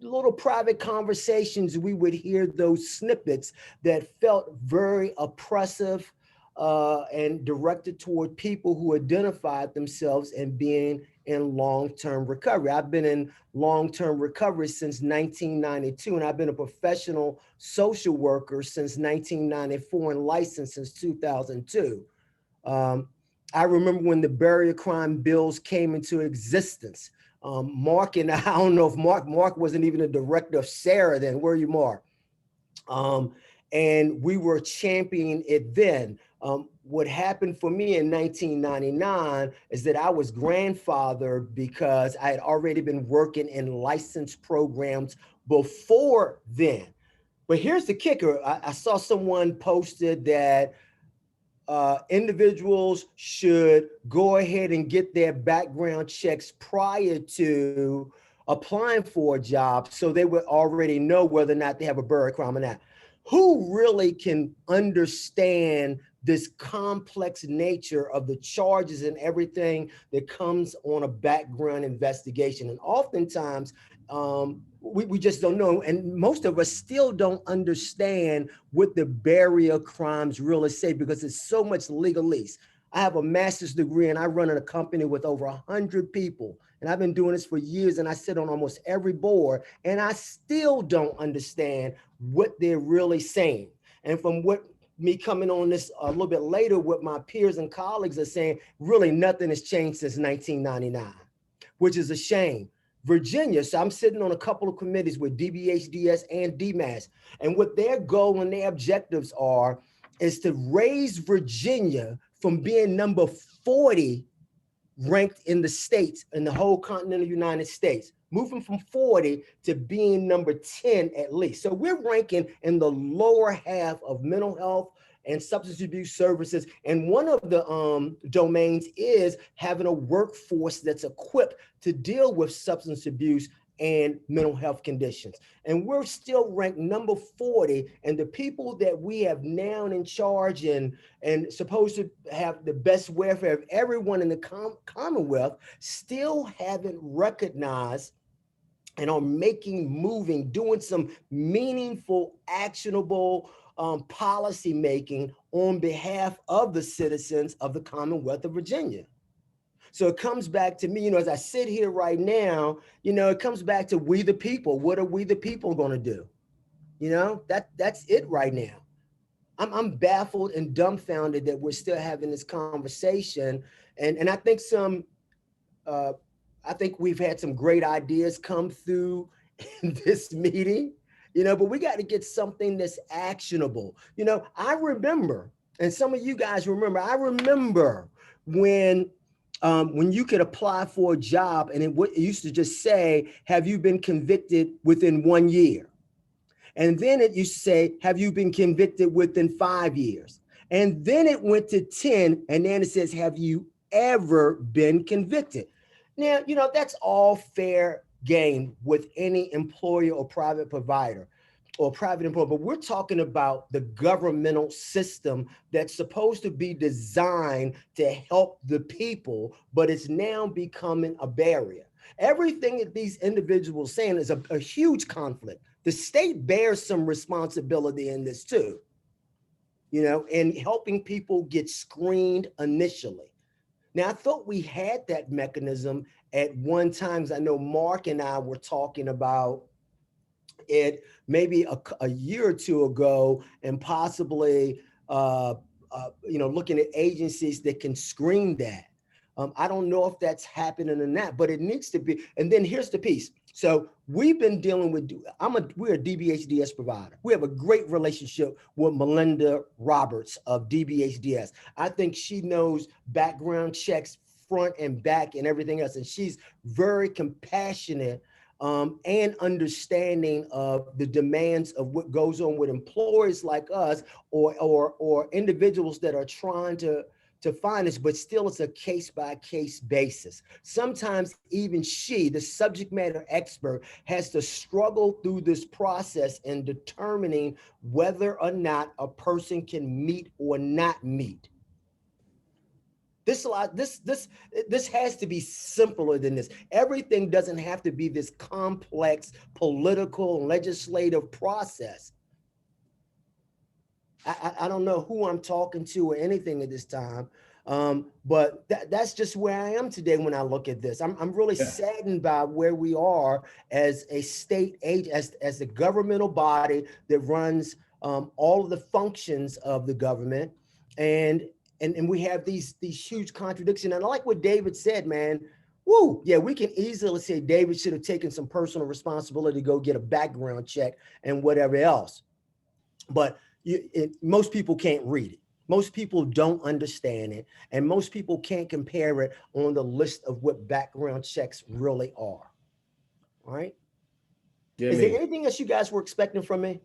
little private conversations, we would hear those snippets that felt very oppressive and directed toward people who identified themselves in being in long-term recovery. I've been in long-term recovery since 1992, and I've been a professional social worker since 1994 and licensed since 2002. I remember when the barrier crime bills came into existence. Mark and I don't know if Mark wasn't even a director of SAARA then. Where are you, Mark? And we were championing it then. What happened for me in 1999 is that I was grandfathered because I had already been working in licensed programs before then. But here's the kicker. I saw someone posted that individuals should go ahead and get their background checks prior to applying for a job so they would already know whether or not they have a barrier crime or not. Who really can understand this complex nature of the charges and everything that comes on a background investigation? And oftentimes, we just don't know. And most of us still don't understand what the barrier crimes really say, because it's so much legalese. I have a master's degree and I run a company with over 100 people. And I've been doing this for years, and I sit on almost every board, and I still don't understand what they're really saying. And from what me coming on this a little bit later, what my peers and colleagues are saying, really nothing has changed since 1999, which is a shame. Virginia, so I'm sitting on a couple of committees with DBHDS and DMAS, and what their goal and their objectives are is to raise Virginia from being number 40 ranked in the states, in the whole continental United States, moving from 40 to being number 10 at least. So we're ranking in the lower half of mental health and substance abuse services. And one of the domains is having a workforce that's equipped to deal with substance abuse and mental health conditions. And we're still ranked number 40. And the people that we have now in charge and supposed to have the best welfare of everyone in the Commonwealth still haven't recognized and are moving, doing some meaningful, actionable policy making on behalf of the citizens of the Commonwealth of Virginia. So it comes back to me, as I sit here right now, it comes back to we the people. What are we the people going to do? That's it right now. I'm baffled and dumbfounded that we're still having this conversation. And I think I think we've had some great ideas come through in this meeting, but we got to get something that's actionable. I remember, and some of you guys remember, I remember when you could apply for a job and it used to just say, have you been convicted within 1 year? And then it used to say, have you been convicted within 5 years? And then it went to 10, and then it says, have you ever been convicted? Now, that's all fair game with any employer or private provider or private employer, but we're talking about the governmental system that's supposed to be designed to help the people, but it's now becoming a barrier. Everything that these individuals saying is a huge conflict. The state bears some responsibility in this too, in helping people get screened initially. Now, I thought we had that mechanism at one time. I know Mark and I were talking about it maybe a year or two ago, and possibly, looking at agencies that can screen that. I don't know if that's happening or not, but it needs to be. And then here's the piece. So we've been dealing with, we're a DBHDS provider. We have a great relationship with Melinda Roberts of DBHDS. I think she knows background checks front and back and everything else. And she's very compassionate and understanding of the demands of what goes on with employers like us or individuals that are trying to find this, but still it's a case-by-case basis. Sometimes even she, the subject matter expert, has to struggle through this process in determining whether or not a person can meet or not meet. This has to be simpler than this. Everything doesn't have to be this complex political and legislative process. I don't know who I'm talking to or anything at this time, but that's just where I am today when I look at this. I'm really saddened by where we are as a state agency, as a governmental body that runs all of the functions of the government, and we have these huge contradictions. And I like what David said, man. Woo, yeah, we can easily say David should have taken some personal responsibility to go get a background check and whatever else, but most people can't read it. Most people don't understand it. And most people can't compare it on the list of what background checks really are. All right. Jimmy. Is there anything else you guys were expecting from me?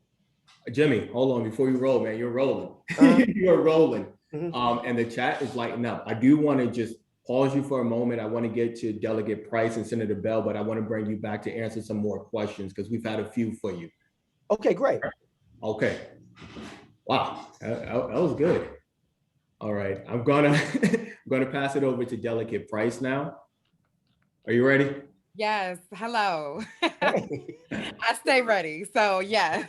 Jimmy, hold on before you roll, man. You're rolling. You're rolling. Mm-hmm. And the chat is lighting up. I do want to just pause you for a moment. I want to get to Delegate Price and Senator Bell, but I want to bring you back to answer some more questions because we've had a few for you. Okay, great. Okay. Wow, that was good. All right, I'm gonna pass it over to Delegate Price now. Are you ready? Yes. Hello. I stay ready. So yeah.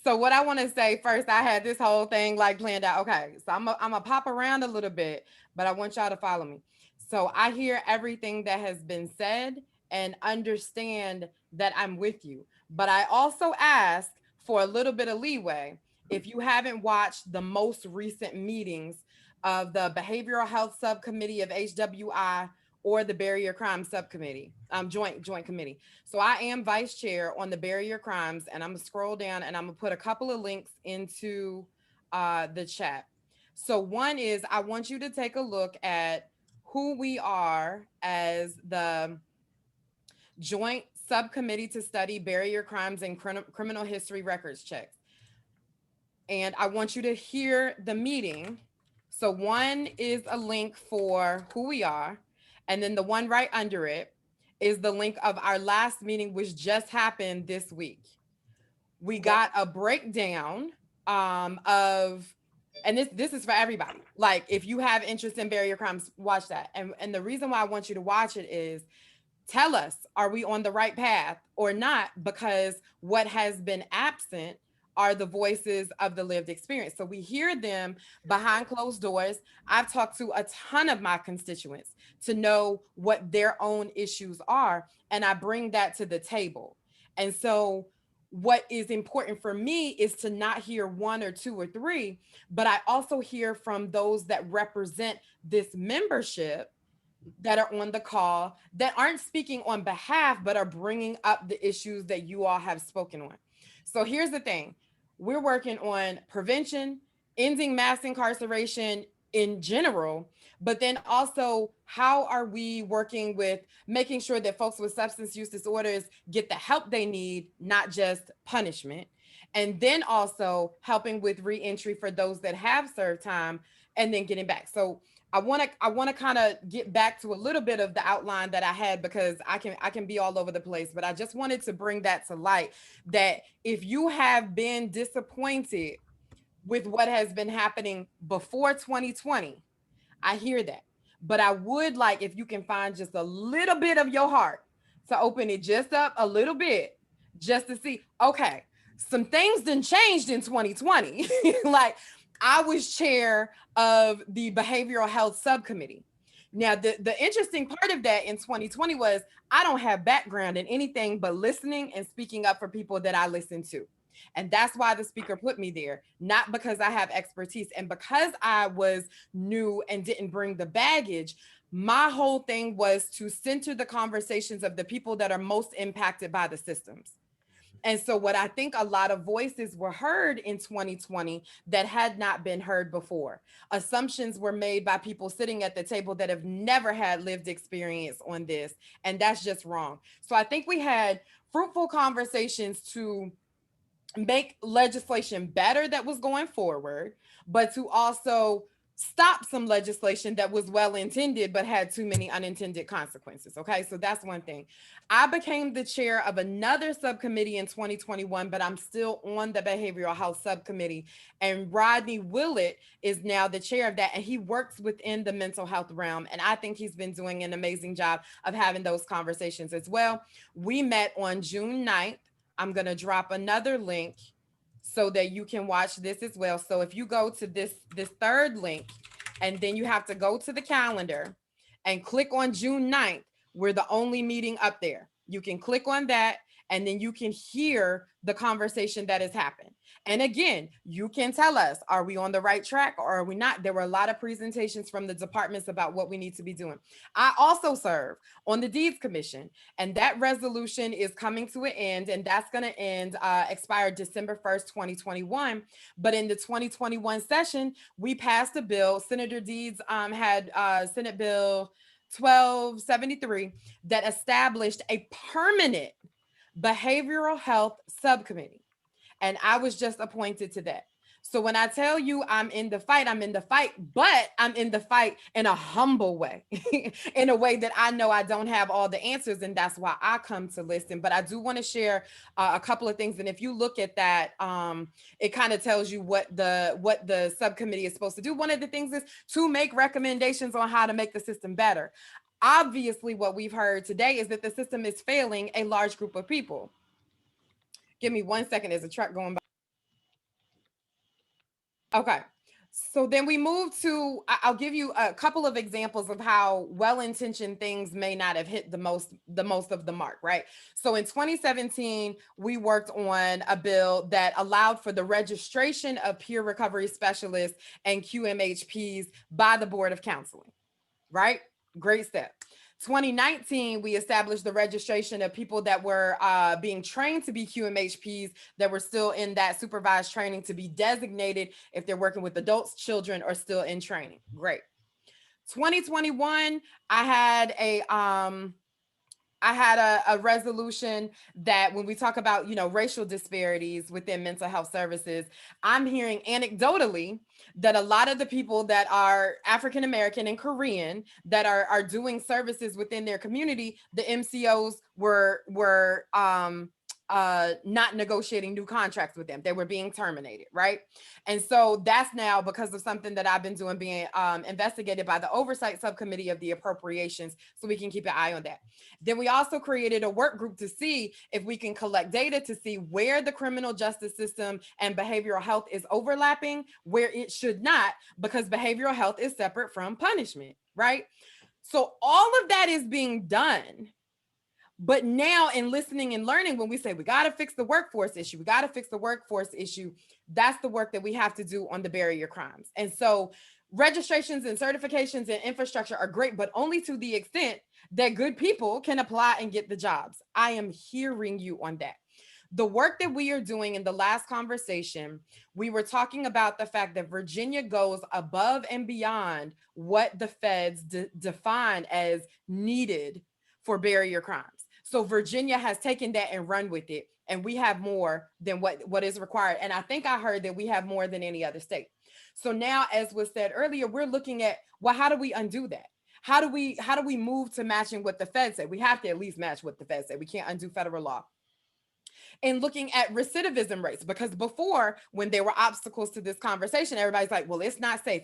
So what I want to say first, I had this whole thing like planned out. Okay, so I'm gonna pop around a little bit, but I want y'all to follow me. So I hear everything that has been said and understand that I'm with you. But I also ask for a little bit of leeway. If you haven't watched the most recent meetings of the Behavioral Health Subcommittee of HWI or the Barrier Crime Subcommittee, joint committee. So I am vice chair on the Barrier Crimes, and I'm gonna scroll down and I'm gonna put a couple of links into the chat. So one is, I want you to take a look at who we are as the Joint Subcommittee to Study Barrier Crimes and Criminal History Records Checks. And I want you to hear the meeting. So one is a link for who we are. And then the one right under it is the link of our last meeting, which just happened this week. We got a breakdown of, and this is for everybody. Like, if you have interest in barrier crimes, watch that. And the reason why I want you to watch it is, tell us, are we on the right path or not? Because what has been absent are the voices of the lived experience. So we hear them behind closed doors. I've talked to a ton of my constituents to know what their own issues are, and I bring that to the table. And so what is important for me is to not hear one or two or three, but I also hear from those that represent this membership that are on the call, that aren't speaking on behalf, but are bringing up the issues that you all have spoken on. So here's the thing. We're working on prevention, ending mass incarceration in general, but then also, how are we working with making sure that folks with substance use disorders get the help they need, not just punishment? And then also helping with reentry for those that have served time and then getting back. So I want to kind of get back to a little bit of the outline that I had, because I can be all over the place, but I just wanted to bring that to light, that if you have been disappointed with what has been happening before 2020, I hear that. But I would like, if you can find just a little bit of your heart to open it just up a little bit, just to see, okay, some things done changed in 2020. Like, I was chair of the behavioral health subcommittee. Now, the interesting part of that in 2020 was I don't have background in anything but listening and speaking up for people that I listen to. And that's why the speaker put me there, not because I have expertise. And because I was new and didn't bring the baggage, my whole thing was to center the conversations of the people that are most impacted by the systems. And so what I think a lot of voices were heard in 2020 that had not been heard before. Assumptions were made by people sitting at the table that have never had lived experience on this. And that's just wrong. So I think we had fruitful conversations to make legislation better that was going forward, but to also stop some legislation that was well intended but had too many unintended consequences. Okay, so that's one thing. I became the chair of another subcommittee in 2021, but I'm still on the behavioral health subcommittee, and Rodney Willett is now the chair of that, and he works within the mental health realm, and I think he's been doing an amazing job of having those conversations as well. We met on June 9th. I'm going to drop another link so that you can watch this as well. So if you go to this third link, and then you have to go to the calendar and click on June 9th, we're the only meeting up there. You can click on that, and then you can hear the conversation that has happened. And again, you can tell us, are we on the right track or are we not? There were a lot of presentations from the departments about what we need to be doing. I also serve on the Deeds Commission, and that resolution is coming to an end, and that's going to end, expire December 1st, 2021. But in the 2021 session, we passed a bill. Senator Deeds had Senate Bill 1273 that established a permanent behavioral health subcommittee. And I was just appointed to that. So when I tell you I'm in the fight, but I'm in the fight in a humble way, in a way that I know I don't have all the answers, and that's why I come to listen. But I do want to share a couple of things. And if you look at that, it kind of tells you what the subcommittee is supposed to do. One of the things is to make recommendations on how to make the system better. Obviously, what we've heard today is that the system is failing a large group of people. Give me 1 second. There's a truck going by. Okay. So then we move to, I'll give you a couple of examples of how well-intentioned things may not have hit the most of the mark, right? So in 2017, we worked on a bill that allowed for the registration of peer recovery specialists and QMHPs by the Board of Counseling, right? Great step. 2019, we established the registration of people that were being trained to be QMHPs that were still in that supervised training to be designated if they're working with adults, children, or still in training. Great. 2021, I I had a resolution that when we talk about, racial disparities within mental health services, I'm hearing anecdotally that a lot of the people that are African American and Korean that are doing services within their community, the MCOs were not negotiating new contracts with them. They were being terminated, right? And so that's now because of something that I've been doing, being investigated by the Oversight Subcommittee of the Appropriations, so we can keep an eye on that. Then we also created a work group to see if we can collect data to see where the criminal justice system and behavioral health is overlapping, where it should not, because behavioral health is separate from punishment, right? So all of that is being done. But now in listening and learning, when we say we got to fix the workforce issue, that's the work that we have to do on the barrier crimes. And so registrations and certifications and infrastructure are great, but only to the extent that good people can apply and get the jobs. I am hearing you on that. The work that we are doing in the last conversation, we were talking about the fact that Virginia goes above and beyond what the feds define as needed for barrier crimes. So Virginia has taken that and run with it, and we have more than what is required. And I think I heard that we have more than any other state. So now, as was said earlier, we're looking at, well, how do we undo that? How do we move to matching what the feds say? We have to at least match what the feds say. We can't undo federal law. And looking at recidivism rates, because before, when there were obstacles to this conversation, everybody's like, well, it's not safe.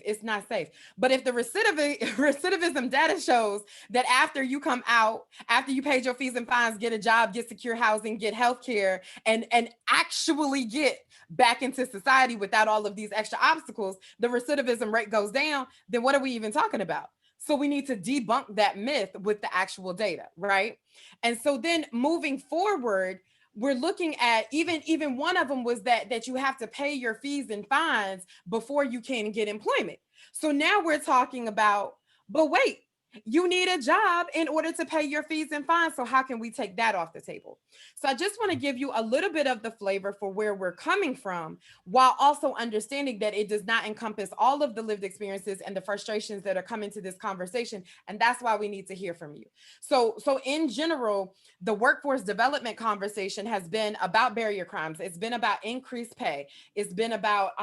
But if the recidivism data shows that after you come out, after you paid your fees and fines, get a job, get secure housing, get healthcare, and actually get back into society without all of these extra obstacles, the recidivism rate goes down, then what are we even talking about? So we need to debunk that myth with the actual data, right? And so then moving forward, we're looking at even one of them was that you have to pay your fees and fines before you can get employment. So now we're talking about, but wait, you need a job in order to pay your fees and fines. So how can we take that off the table? So I just want to give you a little bit of the flavor for where we're coming from, while also understanding that it does not encompass all of the lived experiences and the frustrations that are coming to this conversation. And that's why we need to hear from you. So in general, the workforce development conversation has been about barrier crimes. It's been about increased pay. It's been about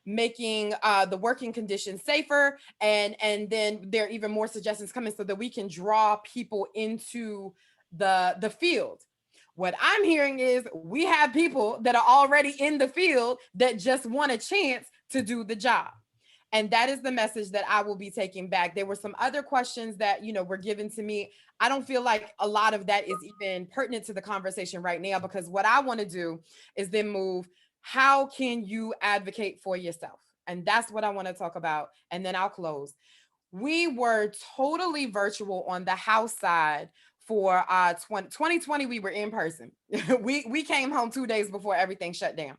making the working conditions safer, and then there are even more suggestions coming so that we can draw people into the field. What I'm hearing is we have people that are already in the field that just want a chance to do the job. And that is the message that I will be taking back. There were some other questions that, were given to me. I don't feel like a lot of that is even pertinent to the conversation right now, because what I want to do is then move, how can you advocate for yourself? And that's what I want to talk about. And then I'll close. We were totally virtual on the House side for 2020. We were in person. we came home 2 days before everything shut down.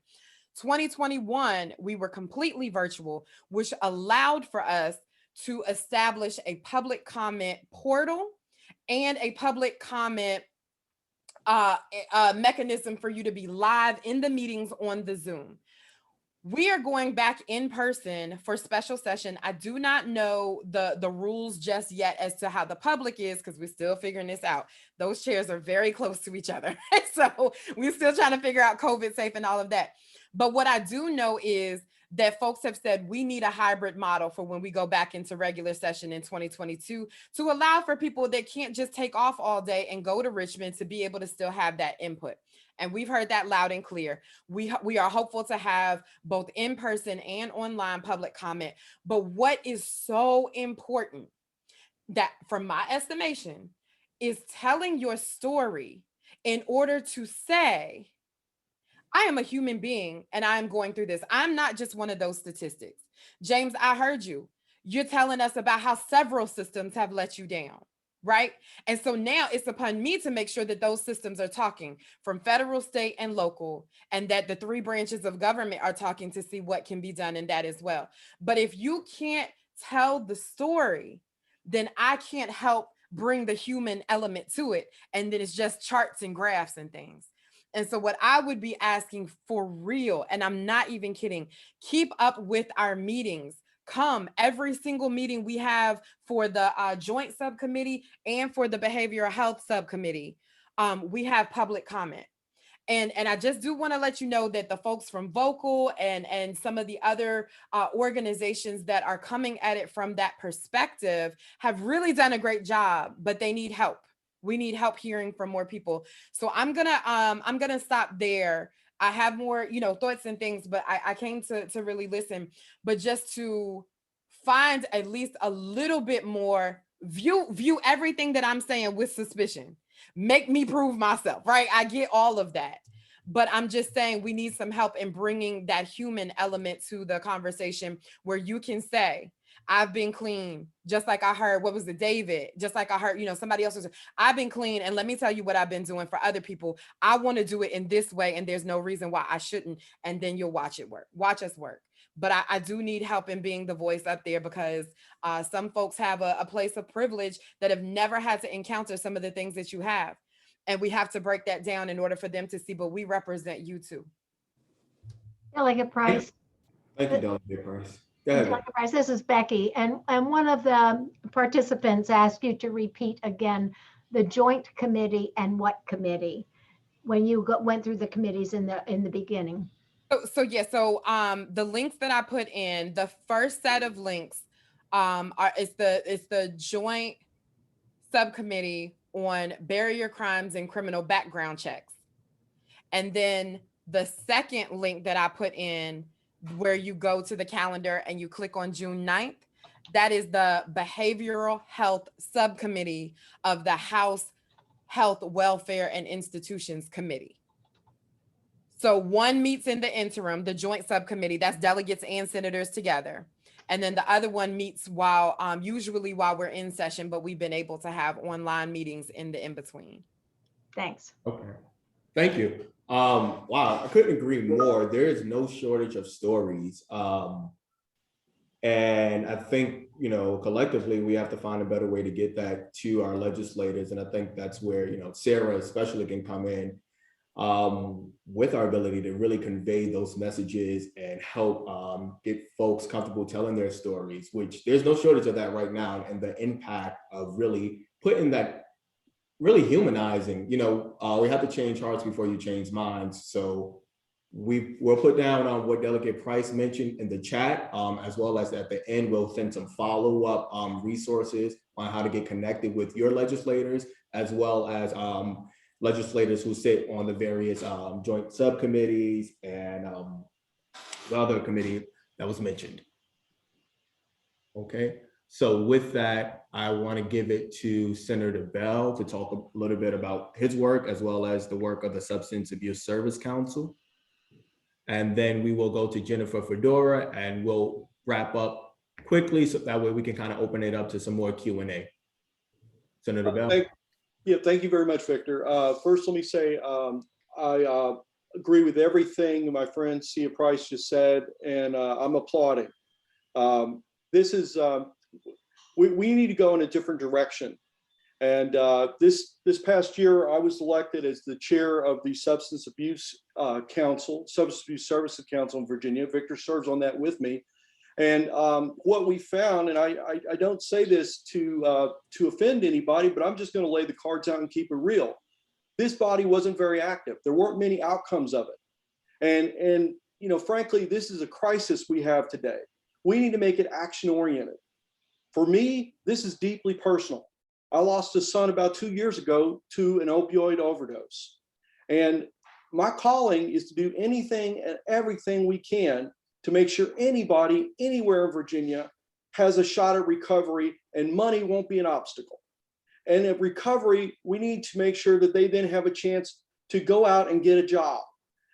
2021, we were completely virtual, which allowed for us to establish a public comment portal and a public comment mechanism for you to be live in the meetings on the Zoom. We are going back in person for special session. I do not know the rules just yet as to how the public is, because we're still figuring this out. Those chairs are very close to each other. So we're still trying to figure out COVID safe and all of that. But what I do know is that folks have said we need a hybrid model for when we go back into regular session in 2022 to allow for people that can't just take off all day and go to Richmond to be able to still have that input. And we've heard that loud and clear. We are hopeful to have both in-person and online public comment. But what is so important, that from my estimation, is telling your story in order to say, I am a human being and I am going through this. I'm not just one of those statistics. James, I heard you. You're telling us about how several systems have let you down, right? And so now it's upon me to make sure that those systems are talking, from federal, state, and local, and that the 3 branches of government are talking to see what can be done in that as well. But if you can't tell the story, then I can't help bring the human element to it. And then it's just charts and graphs and things. And so what I would be asking for real, and I'm not even kidding, keep up with our meetings. come every single meeting we have for the joint subcommittee and for the behavioral health subcommittee. We have public comment. And I just do want to let you know that the folks from Vocal and some of the other organizations that are coming at it from that perspective have really done a great job, but they need help. We need help hearing from more people. So I'm gonna stop there. I have more, thoughts and things, but I came to really listen, but just to find at least a little bit more, view everything that I'm saying with suspicion. Make me prove myself, right? I get all of that. But I'm just saying we need some help in bringing that human element to the conversation where you can say, I've been clean, just like I heard, what was it, David? Just like I heard, somebody else was, I've been clean. And let me tell you what I've been doing for other people. I want to do it in this way. And there's no reason why I shouldn't. And then you'll watch it work. Watch us work. But I do need help in being the voice up there because some folks have a place of privilege that have never had to encounter some of the things that you have. And we have to break that down in order for them to see, but we represent you too. Delegate Price. Thank you, Delegate Price. Go ahead. Delegate Price, this is Becky. And one of the participants asked you to repeat again the joint committee and what committee when you went through the committees in the beginning. So the links that I put in, the first set of links it's the joint subcommittee on barrier crimes and criminal background checks. And then the second link that I put in where you go to the calendar and you click on June 9th, that is the behavioral health subcommittee of the House Health, Welfare, and Institutions Committee. So one meets in the interim, the joint subcommittee, that's delegates and senators together. And then the other one meets usually while we're in session, but we've been able to have online meetings in the in-between. Thanks. Okay, thank you. Wow, I couldn't agree more. There is no shortage of stories. And I think, collectively, we have to find a better way to get that to our legislators. And I think that's where, SAARA especially can come in with our ability to really convey those messages and help get folks comfortable telling their stories, which there's no shortage of that right now. And the impact of really putting that, really humanizing, we have to change hearts before you change minds. So we'll put down on what Delegate Price mentioned in the chat, as well as at the end, we'll send some follow-up resources on how to get connected with your legislators, as well as legislators who sit on the various joint subcommittees and the other committee that was mentioned. Okay, so with that, I want to give it to Senator Bell to talk a little bit about his work, as well as the work of the Substance Abuse Service Council. And then we will go to Jennifer Fidura and we'll wrap up quickly so that way we can kind of open it up to some more Q&A. Senator Bell. Thank you very much, Victor. First, let me say I agree with everything my friend Cia Price just said, and I'm applauding. This is, we need to go in a different direction. And this past year, I was elected as the chair of the Substance Abuse Substance Abuse Services Council in Virginia. Victor serves on that with me. And what we found, and I don't say this to offend anybody, but I'm just going to lay the cards out and keep it real. This body wasn't very active. There weren't many outcomes of it. And frankly, this is a crisis we have today. We need to make it action oriented. For me, this is deeply personal. I lost a son about 2 years ago to an opioid overdose. And my calling is to do anything and everything we can to make sure anybody anywhere in Virginia has a shot at recovery, and money won't be an obstacle. And at recovery, we need to make sure that they then have a chance to go out and get a job.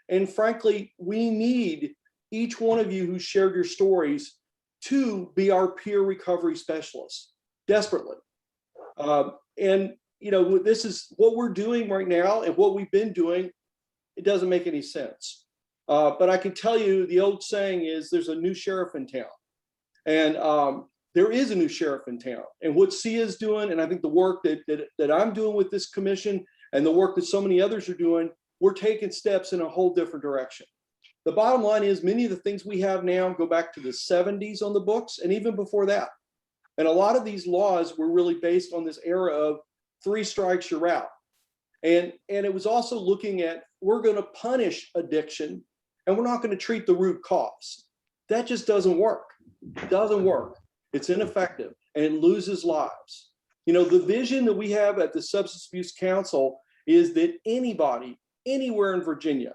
And frankly, we need each one of you who shared your stories to be our peer recovery specialists, desperately. This is what we're doing right now and what we've been doing. It doesn't make any sense. But I can tell you the old saying is there's a new sheriff in town. And there is a new sheriff in town. And what Cia is doing, and I think the work that I'm doing with this commission and the work that so many others are doing, we're taking steps in a whole different direction. the bottom line is many of the things we have now go back to the 70s on the books and even before that. And a lot of these laws were really based on this era of 3 strikes, you're out. And it was also looking at, we're going to punish addiction and we're not going to treat the root cause. That just doesn't work. It doesn't work. It's ineffective and it loses lives. You know, the vision that we have at the Substance Abuse Council is that anybody, anywhere in Virginia,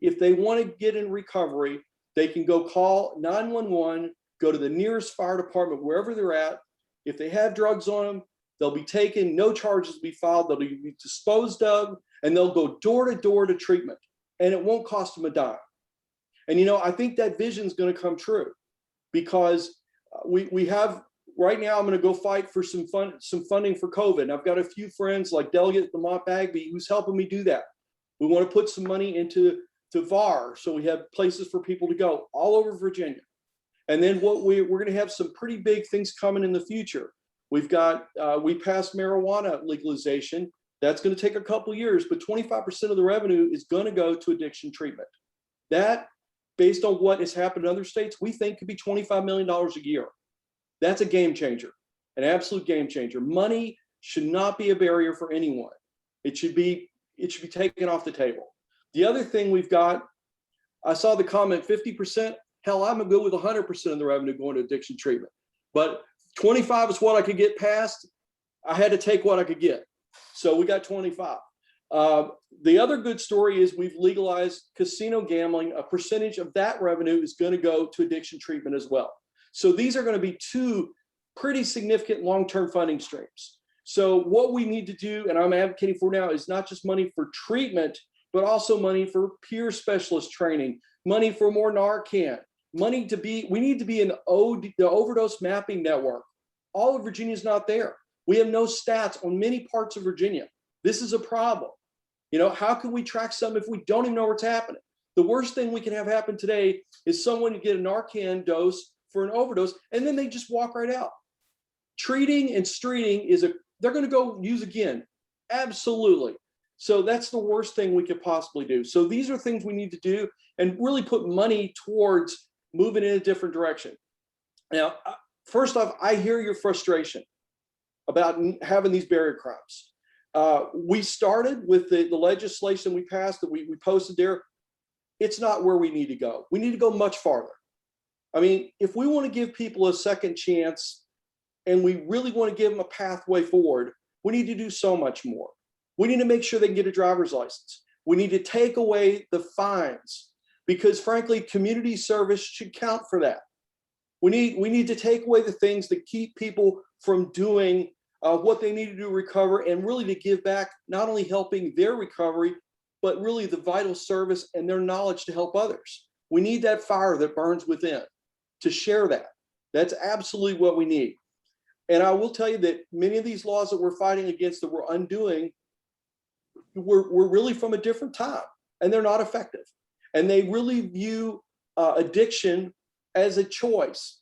if they want to get in recovery, they can go call 911, go to the nearest fire department, wherever they're at. If they have drugs on them, they'll be taken, no charges will be filed, they'll be disposed of, and they'll go door to door to treatment, and it won't cost them a dime. And, you know, I think that vision is going to come true because we have, right now, I'm going to go fight for some funding for COVID. And I've got a few friends like Delegate Lamont Bagby who's helping me do that. We want to put some money into VAR, so we have places for people to go all over Virginia. And then we're going to have some pretty big things coming in the future. We've got, we passed marijuana legalization. That's going to take a couple of years, but 25% of the revenue is going to go to addiction treatment. That, based on what has happened in other states, we think could be $25 million a year. That's a game changer, an absolute game changer. Money should not be a barrier for anyone. It should be taken off the table. The other thing we've got, I saw the comment, 50%, hell, I'm gonna go with 100% of the revenue going to addiction treatment. But 25 is what I could get past. I had to take what I could get. So we got 25. The other good story is we've legalized casino gambling. A percentage of that revenue is gonna go to addiction treatment as well. So these are gonna be 2 pretty significant long-term funding streams. So what we need to do, and I'm advocating for now, is not just money for treatment, but also money for peer specialist training, money for more Narcan, money to be, we need to be the overdose mapping network. All of Virginia is not there. We have no stats on many parts of Virginia. This is a problem. You know, how can we track something if we don't even know what's happening? The worst thing we can have happen today is someone to get a Narcan dose for an overdose, and then they just walk right out. Treating and streeting is they're gonna go use again, absolutely. So that's the worst thing we could possibly do. So these are things we need to do and really put money towards moving in a different direction. Now, first off, I hear your frustration about having these barrier crimes. We started with the legislation we passed that we posted there. It's not where we need to go. We need to go much farther. I mean, if we want to give people a second chance and we really want to give them a pathway forward, we need to do so much more. We need to make sure they can get a driver's license. We need to take away the fines because frankly, community service should count for that. We need to take away the things that keep people from doing what they need to do to recover and really to give back, not only helping their recovery, but really the vital service and their knowledge to help others. We need that fire that burns within to share that. That's absolutely what we need. And I will tell you that many of these laws that we're fighting against that we're undoing, we're really from a different time and they're not effective. And they really view addiction as a choice.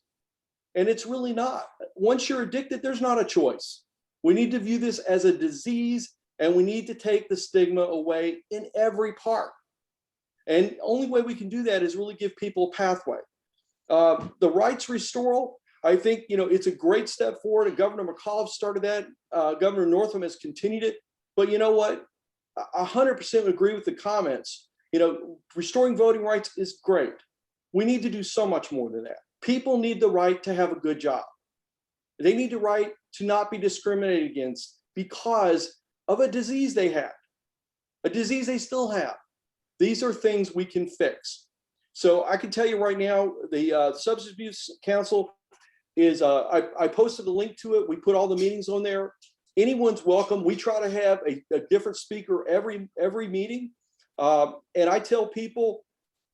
And it's really not. Once you're addicted, there's not a choice. We need to view this as a disease and we need to take the stigma away in every part. And the only way we can do that is really give people a pathway. The rights restoral, I think, you know, it's a great step forward. And Governor McAuliffe started that. Governor Northam has continued it. But you know what? 100% agree with the comments. You know, restoring voting rights is great. We need to do so much more than that. People need the right to have a good job. They need the right to not be discriminated against because of a disease they had, a disease they still have. These are things we can fix. So I can tell you right now, the Substance Abuse Council is, I posted a link to it. We put all the meetings on there. Anyone's welcome. We try to have a different speaker every meeting. And I tell people,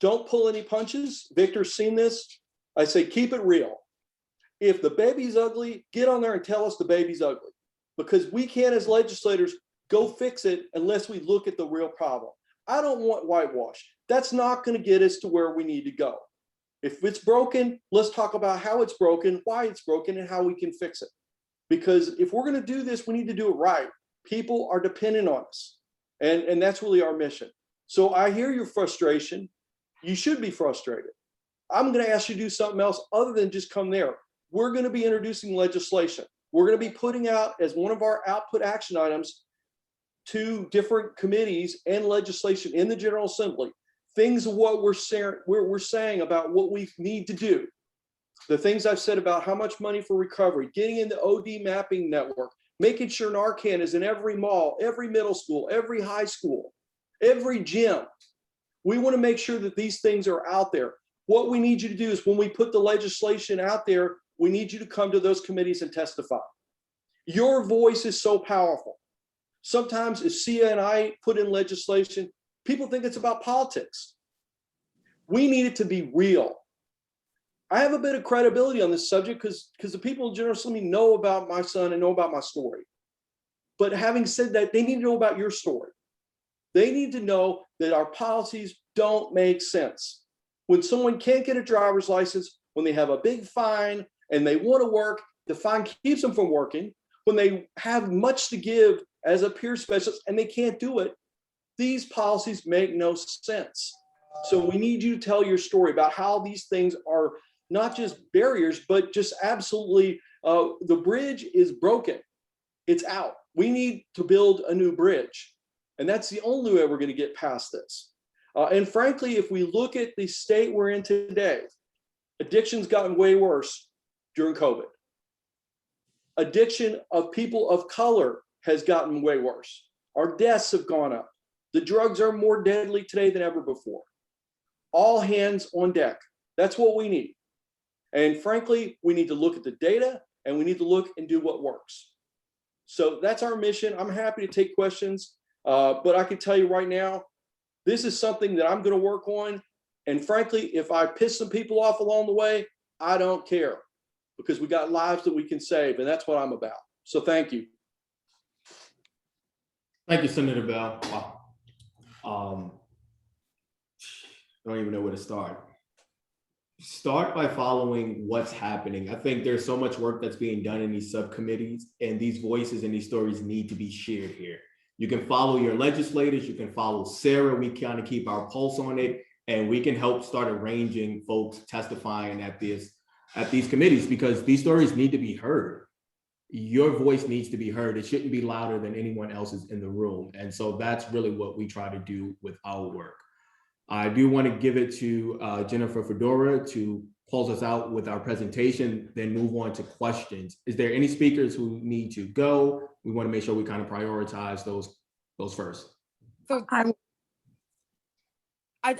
don't pull any punches. Victor's seen this. I say, keep it real. If the baby's ugly, get on there and tell us the baby's ugly. Because we can't, as legislators, go fix it unless we look at the real problem. I don't want whitewash. That's not going to get us to where we need to go. If it's broken, let's talk about how it's broken, why it's broken, and how we can fix it. Because if we're going to do this, we need to do it right. People are dependent on us. And that's really our mission. So I hear your frustration. You should be frustrated. I'm going to ask you to do something else other than just come there. We're going to be introducing legislation. We're going to be putting out as one of our output action items to different committees and legislation in the General Assembly, things of what we're saying about what we need to do. The things I've said about how much money for recovery, getting in the OD mapping network, making sure Narcan is in every mall, every middle school, every high school, every gym. We want to make sure that these things are out there. What we need you to do is when we put the legislation out there, we need you to come to those committees and testify. Your voice is so powerful. Sometimes if Cia and I put in legislation, people think it's about politics. We need it to be real. I have a bit of credibility on this subject because the people in General Assembly know about my son and know about my story. But having said that, they need to know about your story. They need to know that our policies don't make sense. When someone can't get a driver's license, when they have a big fine and they want to work, the fine keeps them from working. When they have much to give as a peer specialist and they can't do it, these policies make no sense. So we need you to tell your story about how these things are not just barriers, but just absolutely, the bridge is broken. It's out. We need to build a new bridge. And that's the only way we're going to get past this. And frankly, if we look at the state we're in today, addiction's gotten way worse during COVID. Addiction of people of color has gotten way worse. Our deaths have gone up. The drugs are more deadly today than ever before. All hands on deck. That's what we need. And frankly, we need to look at the data and we need to look and do what works. So that's our mission. I'm happy to take questions, but I can tell you right now, this is something that I'm going to work on. And frankly, if I piss some people off along the way, I don't care because we got lives that we can save, and that's what I'm about. So thank you. Thank you, Senator Bell. Wow. I don't even know where to start. Start by following what's happening. I think there's so much work that's being done in these subcommittees, and these voices and these stories need to be shared here. You can follow your legislators, you can follow SAARA, we kind of keep our pulse on it, and we can help start arranging folks testifying at these committees because these stories need to be heard. Your voice needs to be heard. It shouldn't be louder than anyone else's in the room. And so that's really what we try to do with our work. I do want to give it to Jennifer Fidura to close us out with our presentation, then move on to questions. Is there any speakers who need to go? We want to make sure we kind of prioritize those first. So I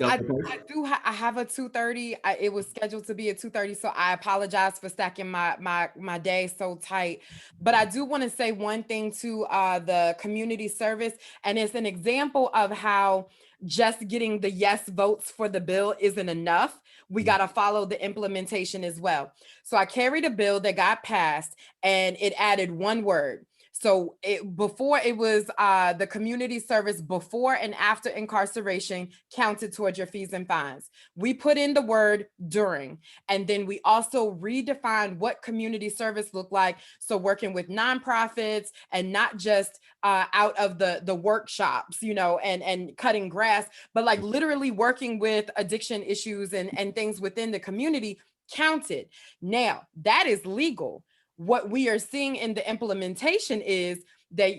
have a 2:30. It was scheduled to be at 2:30, so I apologize for stacking my day so tight. But I do want to say one thing to the community service, and it's an example of how just getting the yes votes for the bill isn't enough. We got to follow the implementation as well. So I carried a bill that got passed, and it added one word. So before it was the community service before and after incarceration counted towards your fees and fines. We put in the word during, and then we also redefined what community service looked like. So working with nonprofits and not just out of the workshops, and cutting grass, but like literally working with addiction issues and things within the community counted. Now that is legal. What we are seeing in the implementation is that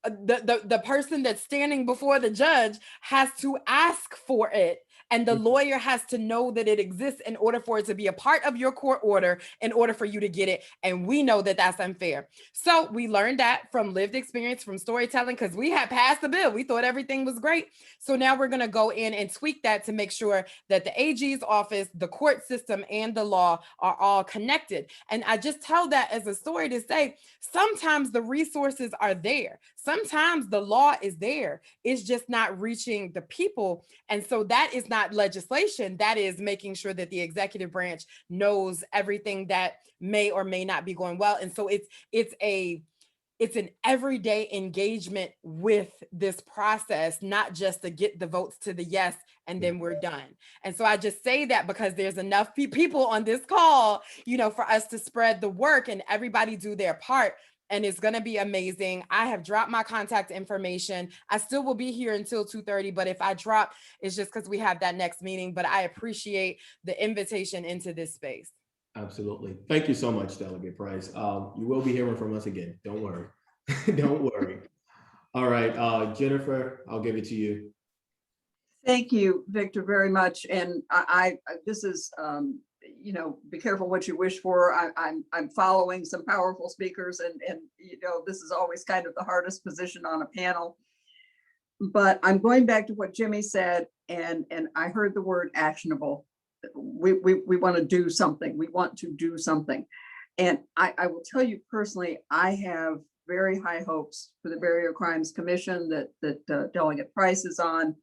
the person that's standing before the judge has to ask for it. And the lawyer has to know that it exists in order for it to be a part of your court order in order for you to get it. And we know that that's unfair. So we learned that from lived experience, from storytelling, because we had passed the bill. We thought everything was great. So now we're going to go in and tweak that to make sure that the AG's office, the court system, and the law are all connected. And I just tell that as a story to say, sometimes the resources are there. Sometimes the law is there. It's just not reaching the people. And so that is not legislation. That is making sure that the executive branch knows everything that may or may not be going well. And so it's an everyday engagement with this process, not just to get the votes to the yes and then we're done. And so I just say that because there's enough people on this call, for us to spread the work and everybody do their part. and it's going to be amazing. I have dropped my contact information. I still will be here until 2:30, but if I drop, it's just because we have that next meeting. But I appreciate the invitation into this space. Absolutely. Thank you so much, Delegate Price. You will be hearing from us again. Don't worry. Don't worry. All right, Jennifer, I'll give it to you. Thank you, Victor, very much. And this is, you know, be careful what you wish for. I'm following some powerful speakers, and you know, this is always kind of the hardest position on a panel. But I'm going back to what Jimmy said, and I heard the word actionable. We want to do something. We want to do something. And I will tell you personally, I have very high hopes for the Barrier Crimes Commission that Delegate Price is on.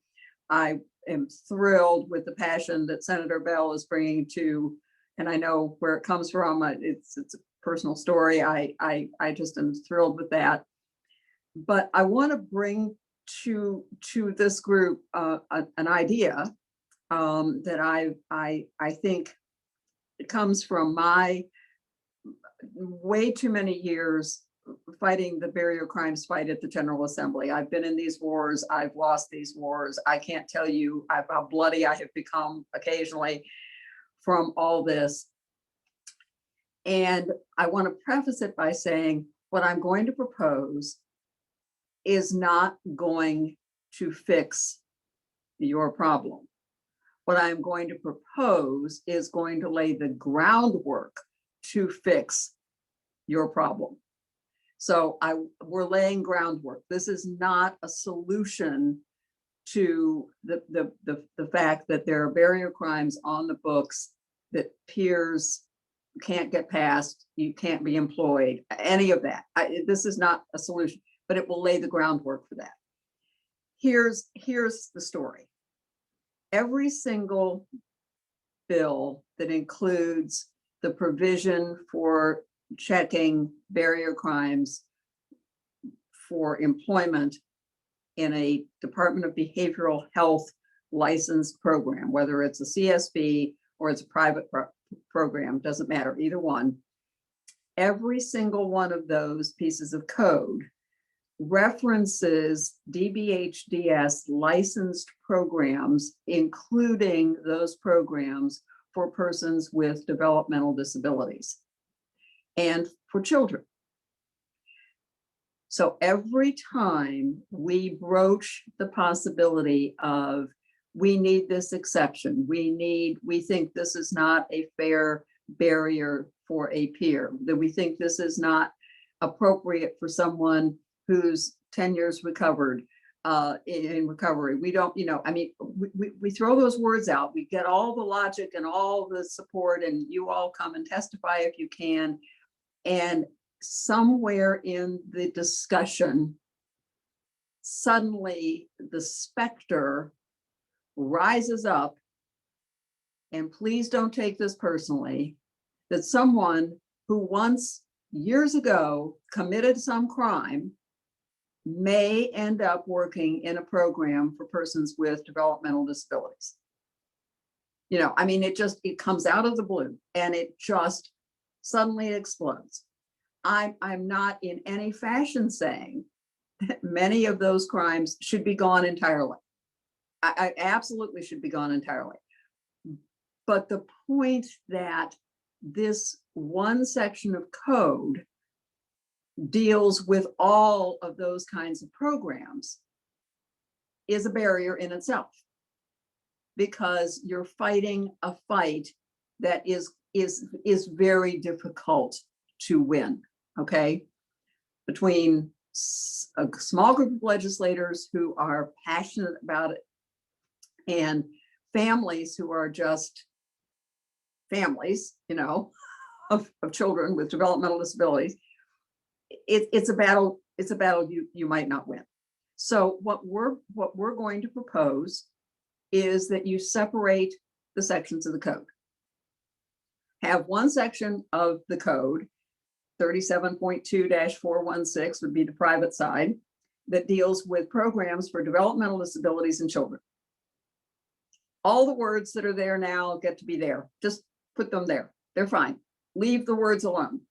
I am thrilled with the passion that Senator Bell is bringing to, and I know where it comes from. It's a personal story. I just am thrilled with that. But I want to bring to this group an idea that I think it comes from my way too many years fighting the barrier crimes fight at the General Assembly. I've been in these wars. I've lost these wars. I can't tell you how bloody I have become occasionally from all this. And I want to preface it by saying what I'm going to propose is not going to fix your problem. What I'm going to propose is going to lay the groundwork to fix your problem. So we're laying groundwork. This is not a solution to the fact that there are barrier crimes on the books that peers can't get past, you can't be employed, any of that. This is not a solution, but it will lay the groundwork for that. Here's the story. Every single bill that includes the provision for checking barrier crimes for employment in a Department of Behavioral Health licensed program, whether it's a CSB or it's a private program, doesn't matter, either one. Every single one of those pieces of code references DBHDS licensed programs, including those programs for persons with developmental disabilities and for children. So every time we broach the possibility of, we need this exception, we think this is not a fair barrier for a peer, that we think this is not appropriate for someone who's 10 years recovered, in recovery. We don't, I mean, we throw those words out, we get all the logic and all the support, and you all come and testify if you can. And somewhere in the discussion, suddenly the specter rises up, and please don't take this personally, that someone who once years ago committed some crime may end up working in a program for persons with developmental disabilities. I mean, it comes out of the blue, and it just suddenly explodes. I'm not in any fashion saying that many of those crimes should be gone entirely. I absolutely should be gone entirely. But the point that this one section of code deals with all of those kinds of programs is a barrier in itself, because you're fighting a fight that is very difficult to win, okay? Between a small group of legislators who are passionate about it and families who are just families, of children with developmental disabilities. It's a battle you might not win. So what we're going to propose is that you separate the sections of the code. Have one section of the code, 37.2-416 would be the private side, that deals with programs for developmental disabilities in children. All the words that are there now get to be there. Just put them there. They're fine. Leave the words alone.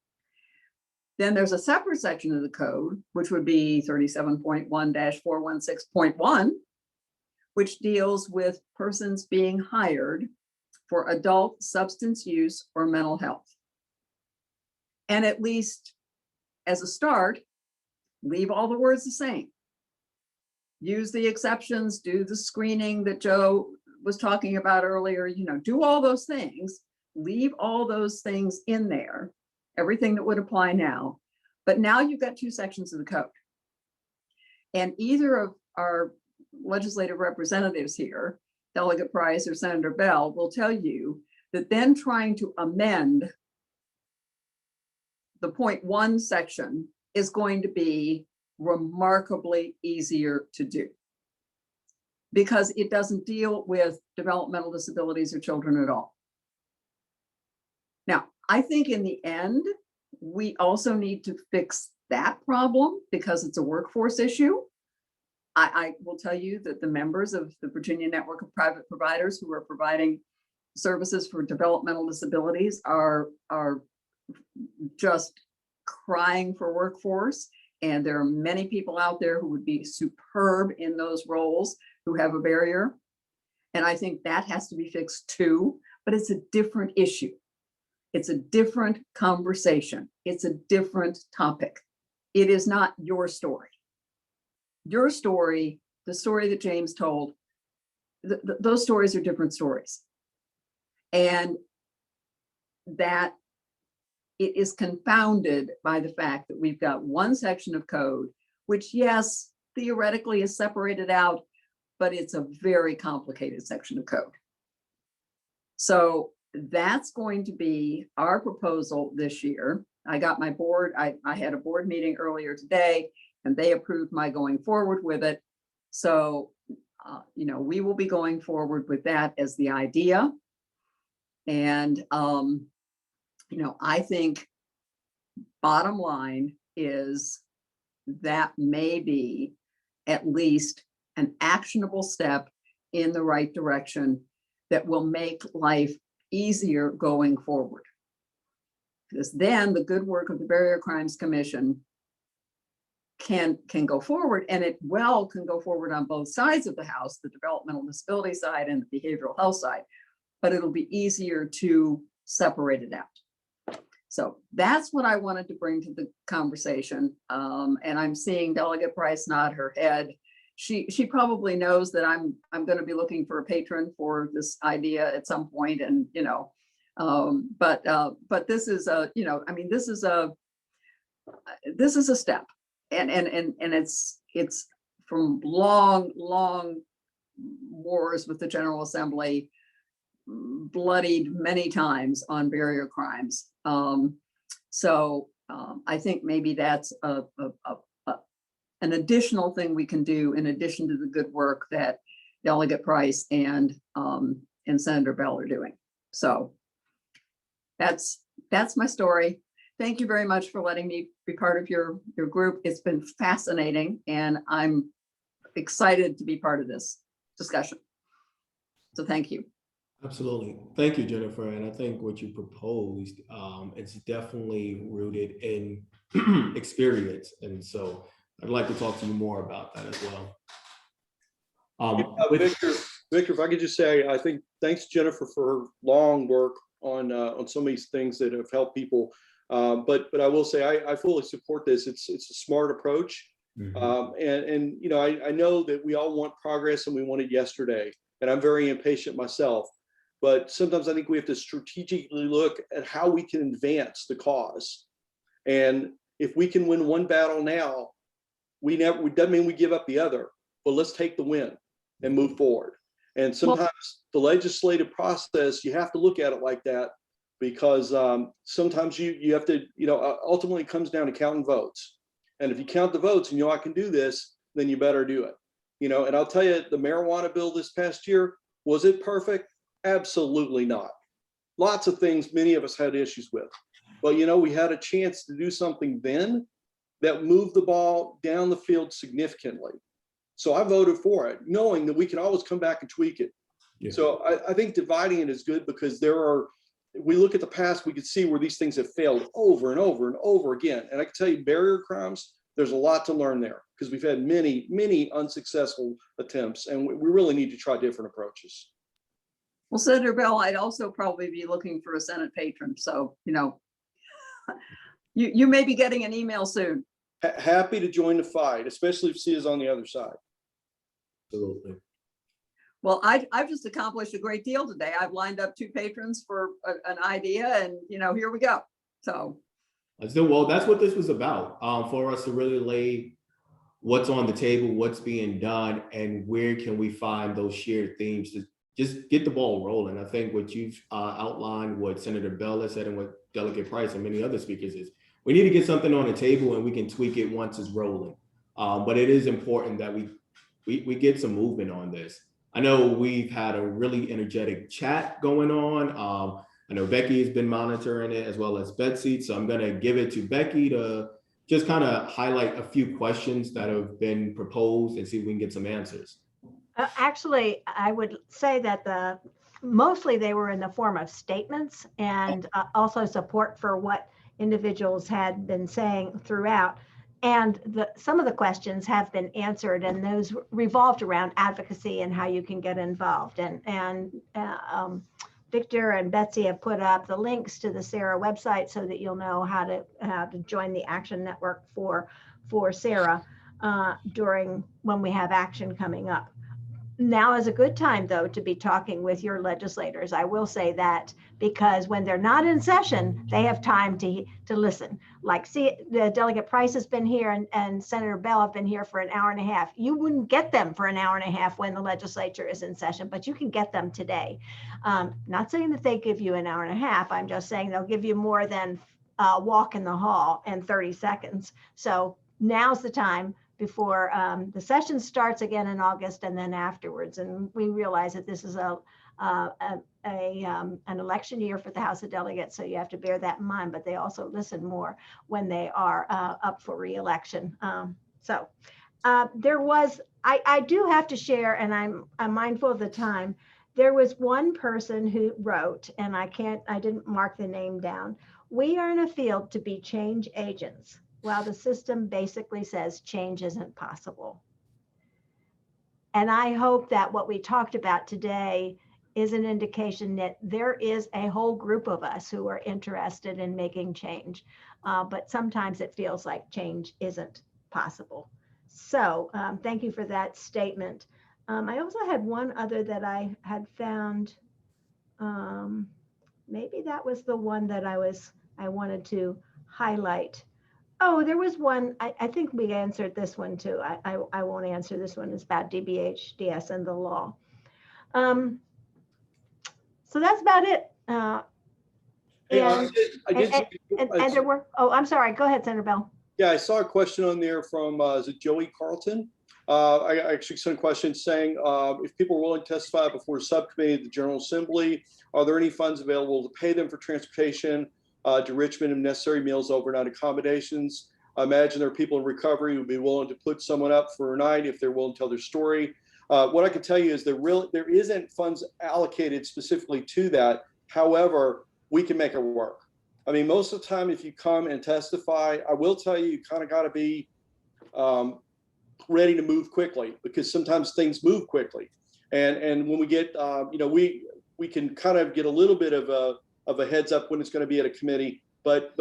Then there's a separate section of the code, which would be 37.1-416.1, which deals with persons being hired for adult substance use or mental health. And at least as a start, leave all the words the same. Use the exceptions, do the screening that Joe was talking about earlier, do all those things, leave all those things in there, everything that would apply now. But now you've got two sections of the code. And either of our legislative representatives here, Delegate Price or Senator Bell, will tell you that then trying to amend the .1 section is going to be remarkably easier to do because it doesn't deal with developmental disabilities or children at all. Now, I think in the end, we also need to fix that problem because it's a workforce issue. I will tell you that the members of the Virginia Network of Private Providers who are providing services for developmental disabilities are just crying for workforce. And there are many people out there who would be superb in those roles who have a barrier. And I think that has to be fixed too, but it's a different issue. It's a different conversation. It's a different topic. It is not your story. Your story, the story that James told, those stories are different stories. And that it is confounded by the fact that we've got one section of code, which yes, theoretically is separated out, but it's a very complicated section of code. So that's going to be our proposal this year. I got my board, I had a board meeting earlier today and they approved my going forward with it. So, we will be going forward with that as the idea. And, I think bottom line is that may be at least an actionable step in the right direction that will make life easier going forward. Because then the good work of the Barrier Crimes Commission can go forward, and it can go forward on both sides of the house, the developmental disability side and the behavioral health side, but it'll be easier to separate it out. So that's what I wanted to bring to the conversation. And I'm seeing Delegate Price nod her head. She probably knows that I'm going to be looking for a patron for this idea at some point, and but this is this is a step, and it's from long wars with the General Assembly, bloodied many times on barrier crimes. So I think maybe that's an additional thing we can do in addition to the good work that Delegate Price and Senator Bell are doing. So that's my story. Thank you very much for letting me be part of your group. It's been fascinating, and I'm excited to be part of this discussion. So thank you. Absolutely. Thank you, Jennifer. And I think what you proposed, it's definitely rooted in experience. And so I'd like to talk to you more about that as well. Victor, if I could just say, I think thanks, Jennifer, for her long work on some of these things that have helped people. But I will say I fully support this. It's a smart approach. Mm-hmm. I know that we all want progress and we want it yesterday. And I'm very impatient myself. But sometimes I think we have to strategically look at how we can advance the cause. And if we can win one battle now, it doesn't mean we give up the other, but let's take the win and move forward. And sometimes the legislative process, you have to look at it like that, because sometimes you have to, ultimately it comes down to counting votes. And if you count the votes and I can do this, then you better do it. And I'll tell you, the marijuana bill this past year, was it perfect? Absolutely not. Lots of things many of us had issues with. But we had a chance to do something then that moved the ball down the field significantly. So I voted for it, knowing that we can always come back and tweak it. Yeah. So I think dividing it is good, because there are we look at the past, we could see where these things have failed over and over and over again. And I can tell you, barrier crimes, there's a lot to learn there because we've had many, many unsuccessful attempts, and we really need to try different approaches. Well, Senator Bell, I'd also probably be looking for a Senate patron. So, you know, you may be getting an email soon. Happy to join the fight, especially if Cia's on the other side. Absolutely. Well, I've just accomplished a great deal today. I've lined up 2 patrons for an idea, and you know, here we go. So well, that's what this was about, for us to really lay what's on the table, what's being done, and where can we find those shared themes to just get the ball rolling. I think what you've outlined, what Senator Bell has said, and what Delegate Price and many other speakers is, we need to get something on the table and we can tweak it once it's rolling. But it is important that we get some movement on this. I know we've had a really energetic chat going on. I know Becky has been monitoring it as well as Betsy. So I'm gonna give it to Becky to just kind of highlight a few questions that have been proposed and see if we can get some answers. Actually, I would say that mostly they were in the form of statements and also support for what individuals had been saying throughout. And some of the questions have been answered, and those revolved around advocacy and how you can get involved. And Victor and Betsy have put up the links to the SAARA website so that you'll know how to join the Action Network for SAARA when we have action coming up. Now is a good time, though, to be talking with your legislators. I will say that, because when they're not in session, they have time to listen. Like, see, the Delegate Price has been here and Senator Bell have been here for an hour and a half. You wouldn't get them for an hour and a half when the legislature is in session, but you can get them today. Not saying that they give you an hour and a half. I'm just saying they'll give you more than a walk in the hall and 30 seconds. So now's the time before the session starts again in August and then afterwards. And we realize that this is an election year for the House of Delegates, so you have to bear that in mind, but they also listen more when they are up for re-election. There was, I do have to share, and I'm mindful of the time, there was one person who wrote, and I didn't mark the name down, "We are in a field to be change agents, while the system basically says change isn't possible." And I hope that what we talked about today is an indication that there is a whole group of us who are interested in making change, but sometimes it feels like change isn't possible. So thank you for that statement. I also had one other that I had found. Maybe that was the one that I wanted to highlight. Oh, there was one, I think we answered this one too. I won't answer this one. It's about DBHDS and the law. So that's about it. And there were, oh, I'm sorry. Go ahead, Senator Bell. Yeah, I saw a question on there from, is it Joey Carlton? I actually sent a question saying, if people are willing to testify before a subcommittee of the General Assembly, are there any funds available to pay them for transportation to Richmond and necessary meals, overnight accommodations? I imagine there are people in recovery who would be willing to put someone up for a night if they're willing to tell their story. What I can tell you is there isn't funds allocated specifically to that. However, we can make it work. I mean, most of the time, if you come and testify, I will tell you, you kind of got to be ready to move quickly, because sometimes things move quickly. And when we get, we can kind of get a little bit of a heads up when it's going to be at a committee, but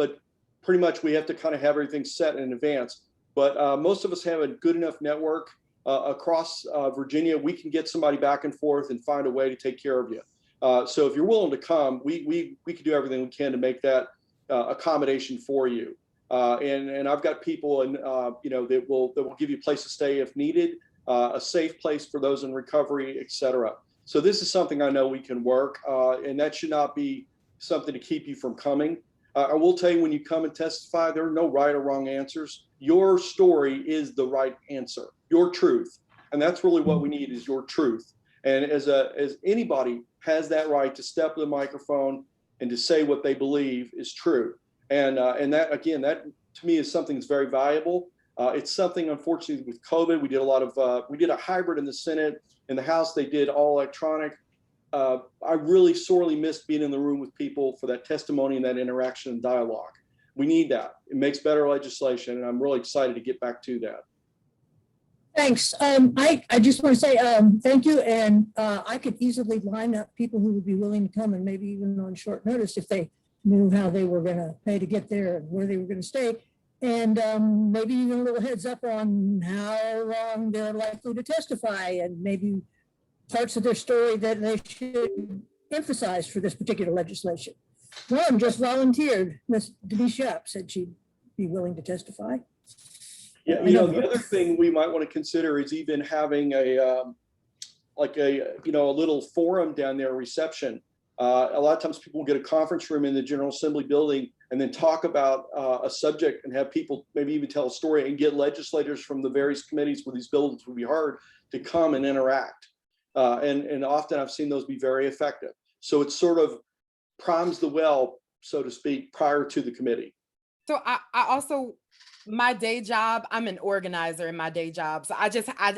pretty much we have to kind of have everything set in advance. But most of us have a good enough network across Virginia. We can get somebody back and forth and find a way to take care of you. So if you're willing to come, we can do everything we can to make that accommodation for you. And I've got people that will give you a place to stay if needed, a safe place for those in recovery, et cetera. So this is something I know we can work, and that should not be something to keep you from coming. I will tell you, when you come and testify, there are no right or wrong answers. Your story is the right answer, your truth. And that's really what we need, is your truth. And as anybody has that right to step to the microphone and to say what they believe is true. And that, again, that to me is something that's very valuable. It's something, unfortunately, with COVID, we did a hybrid in the Senate. In the House, they did all electronic. I really sorely missed being in the room with people for that testimony and that interaction and dialogue. We need that. It makes better legislation, and I'm really excited to get back to that. Thanks. I just want to say thank you. And I could easily line up people who would be willing to come, and maybe even on short notice if they knew how they were going to pay to get there and where they were going to stay. And maybe even a little heads up on how long they're likely to testify, and maybe parts of their story that they should emphasize for this particular legislation. One just volunteered. Miss Denise Yap said she'd be willing to testify. Yeah, you know, the other thing we might want to consider is even having a little forum down there, reception. A lot of times people get a conference room in the General Assembly building and then talk about a subject and have people maybe even tell a story and get legislators from the various committees where these bills will be heard to come and interact. And often I've seen those be very effective. So it sort of primes the well, so to speak, prior to the committee. So I also, my day job, I'm an organizer in my day job. So I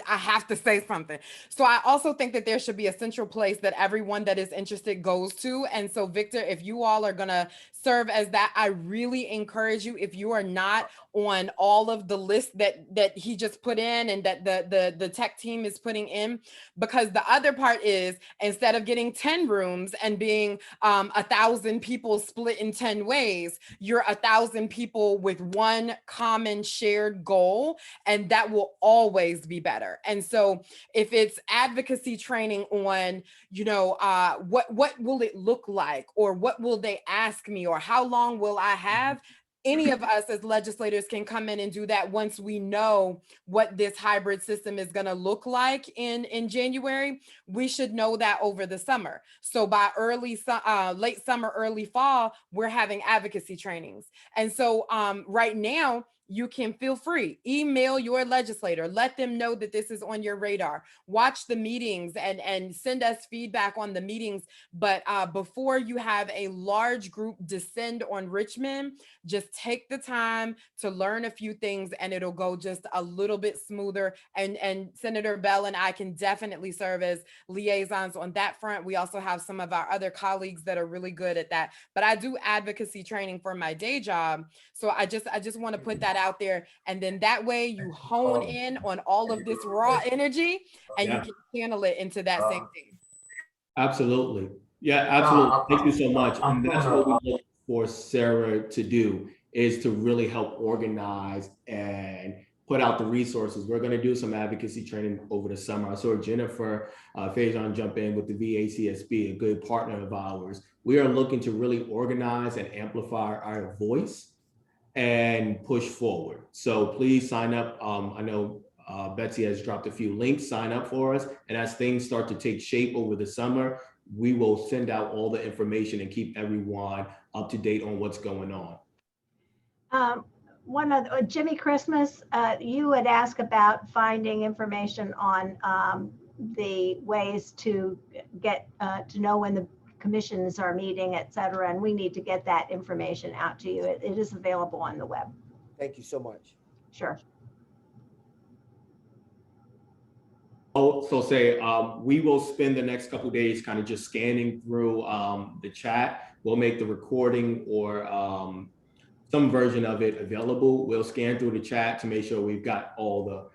have to say something. So I also think that there should be a central place that everyone that is interested goes to. And so Victor, if you all are gonna serve as that, I really encourage you, if you are not on all of the lists that he just put in and that the tech team is putting in, because the other part is, instead of getting 10 rooms and being 1,000 people split in 10 ways, you're 1,000 people with one common shared goal, and that will always be better. And so if it's advocacy training on, what will it look like, or what will they ask me, or how long will I have? Any of us as legislators can come in and do that once we know what this hybrid system is going to look like in January. We should know that over the summer. So by late summer, early fall, we're having advocacy trainings. And so right now, you can feel free, email your legislator, let them know that this is on your radar, watch the meetings and send us feedback on the meetings. But before you have a large group descend on Richmond, just take the time to learn a few things and it'll go just a little bit smoother. And Senator Bell and I can definitely serve as liaisons on that front. We also have some of our other colleagues that are really good at that. But I do advocacy training for my day job. So I just want to put that out there, and then that way you hone in on all of this raw energy and you can channel it into that same thing. Absolutely. Yeah, absolutely. Thank you so much. And that's what we look for SAARA to do, is to really help organize and put out the resources. We're going to do some advocacy training over the summer. I saw Jennifer Faison jump in with the VACSB, a good partner of ours. We are looking to really organize and amplify our voice and push forward. So please sign up. I know Betsy has dropped a few links, sign up for us. And as things start to take shape over the summer, we will send out all the information and keep everyone up to date on what's going on. One of Jimmy Christmas, you had asked about finding information on the ways to get to know when the commissions are meeting, et cetera, and we need to get that information out to you. It is available on the web. Thank you so much. Sure. So say we will spend the next couple of days kind of just scanning through the chat. We'll make the recording or some version of it available. We'll scan through the chat to make sure we've got all the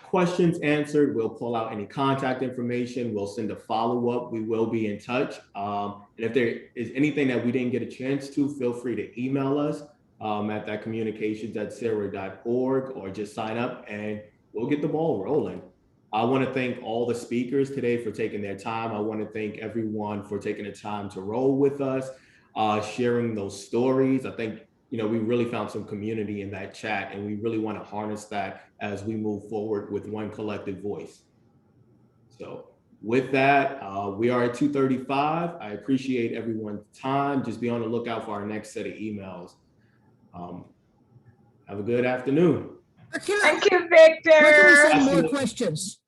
questions answered. We'll pull out any contact information. We'll send a follow-up. We will be in touch. And if there is anything that we didn't get a chance to, feel free to email us at that communications@saara.org, or just sign up and we'll get the ball rolling. I want to thank all the speakers today for taking their time. I want to thank everyone for taking the time to roll with us, sharing those stories. I think we really found some community in that chat, and we really want to harness that as we move forward with one collective voice. So with that, we are at 2:35. I appreciate everyone's time. Just be on the lookout for our next set of emails. Have a good afternoon. Thank you, Victor. Where can we send more questions?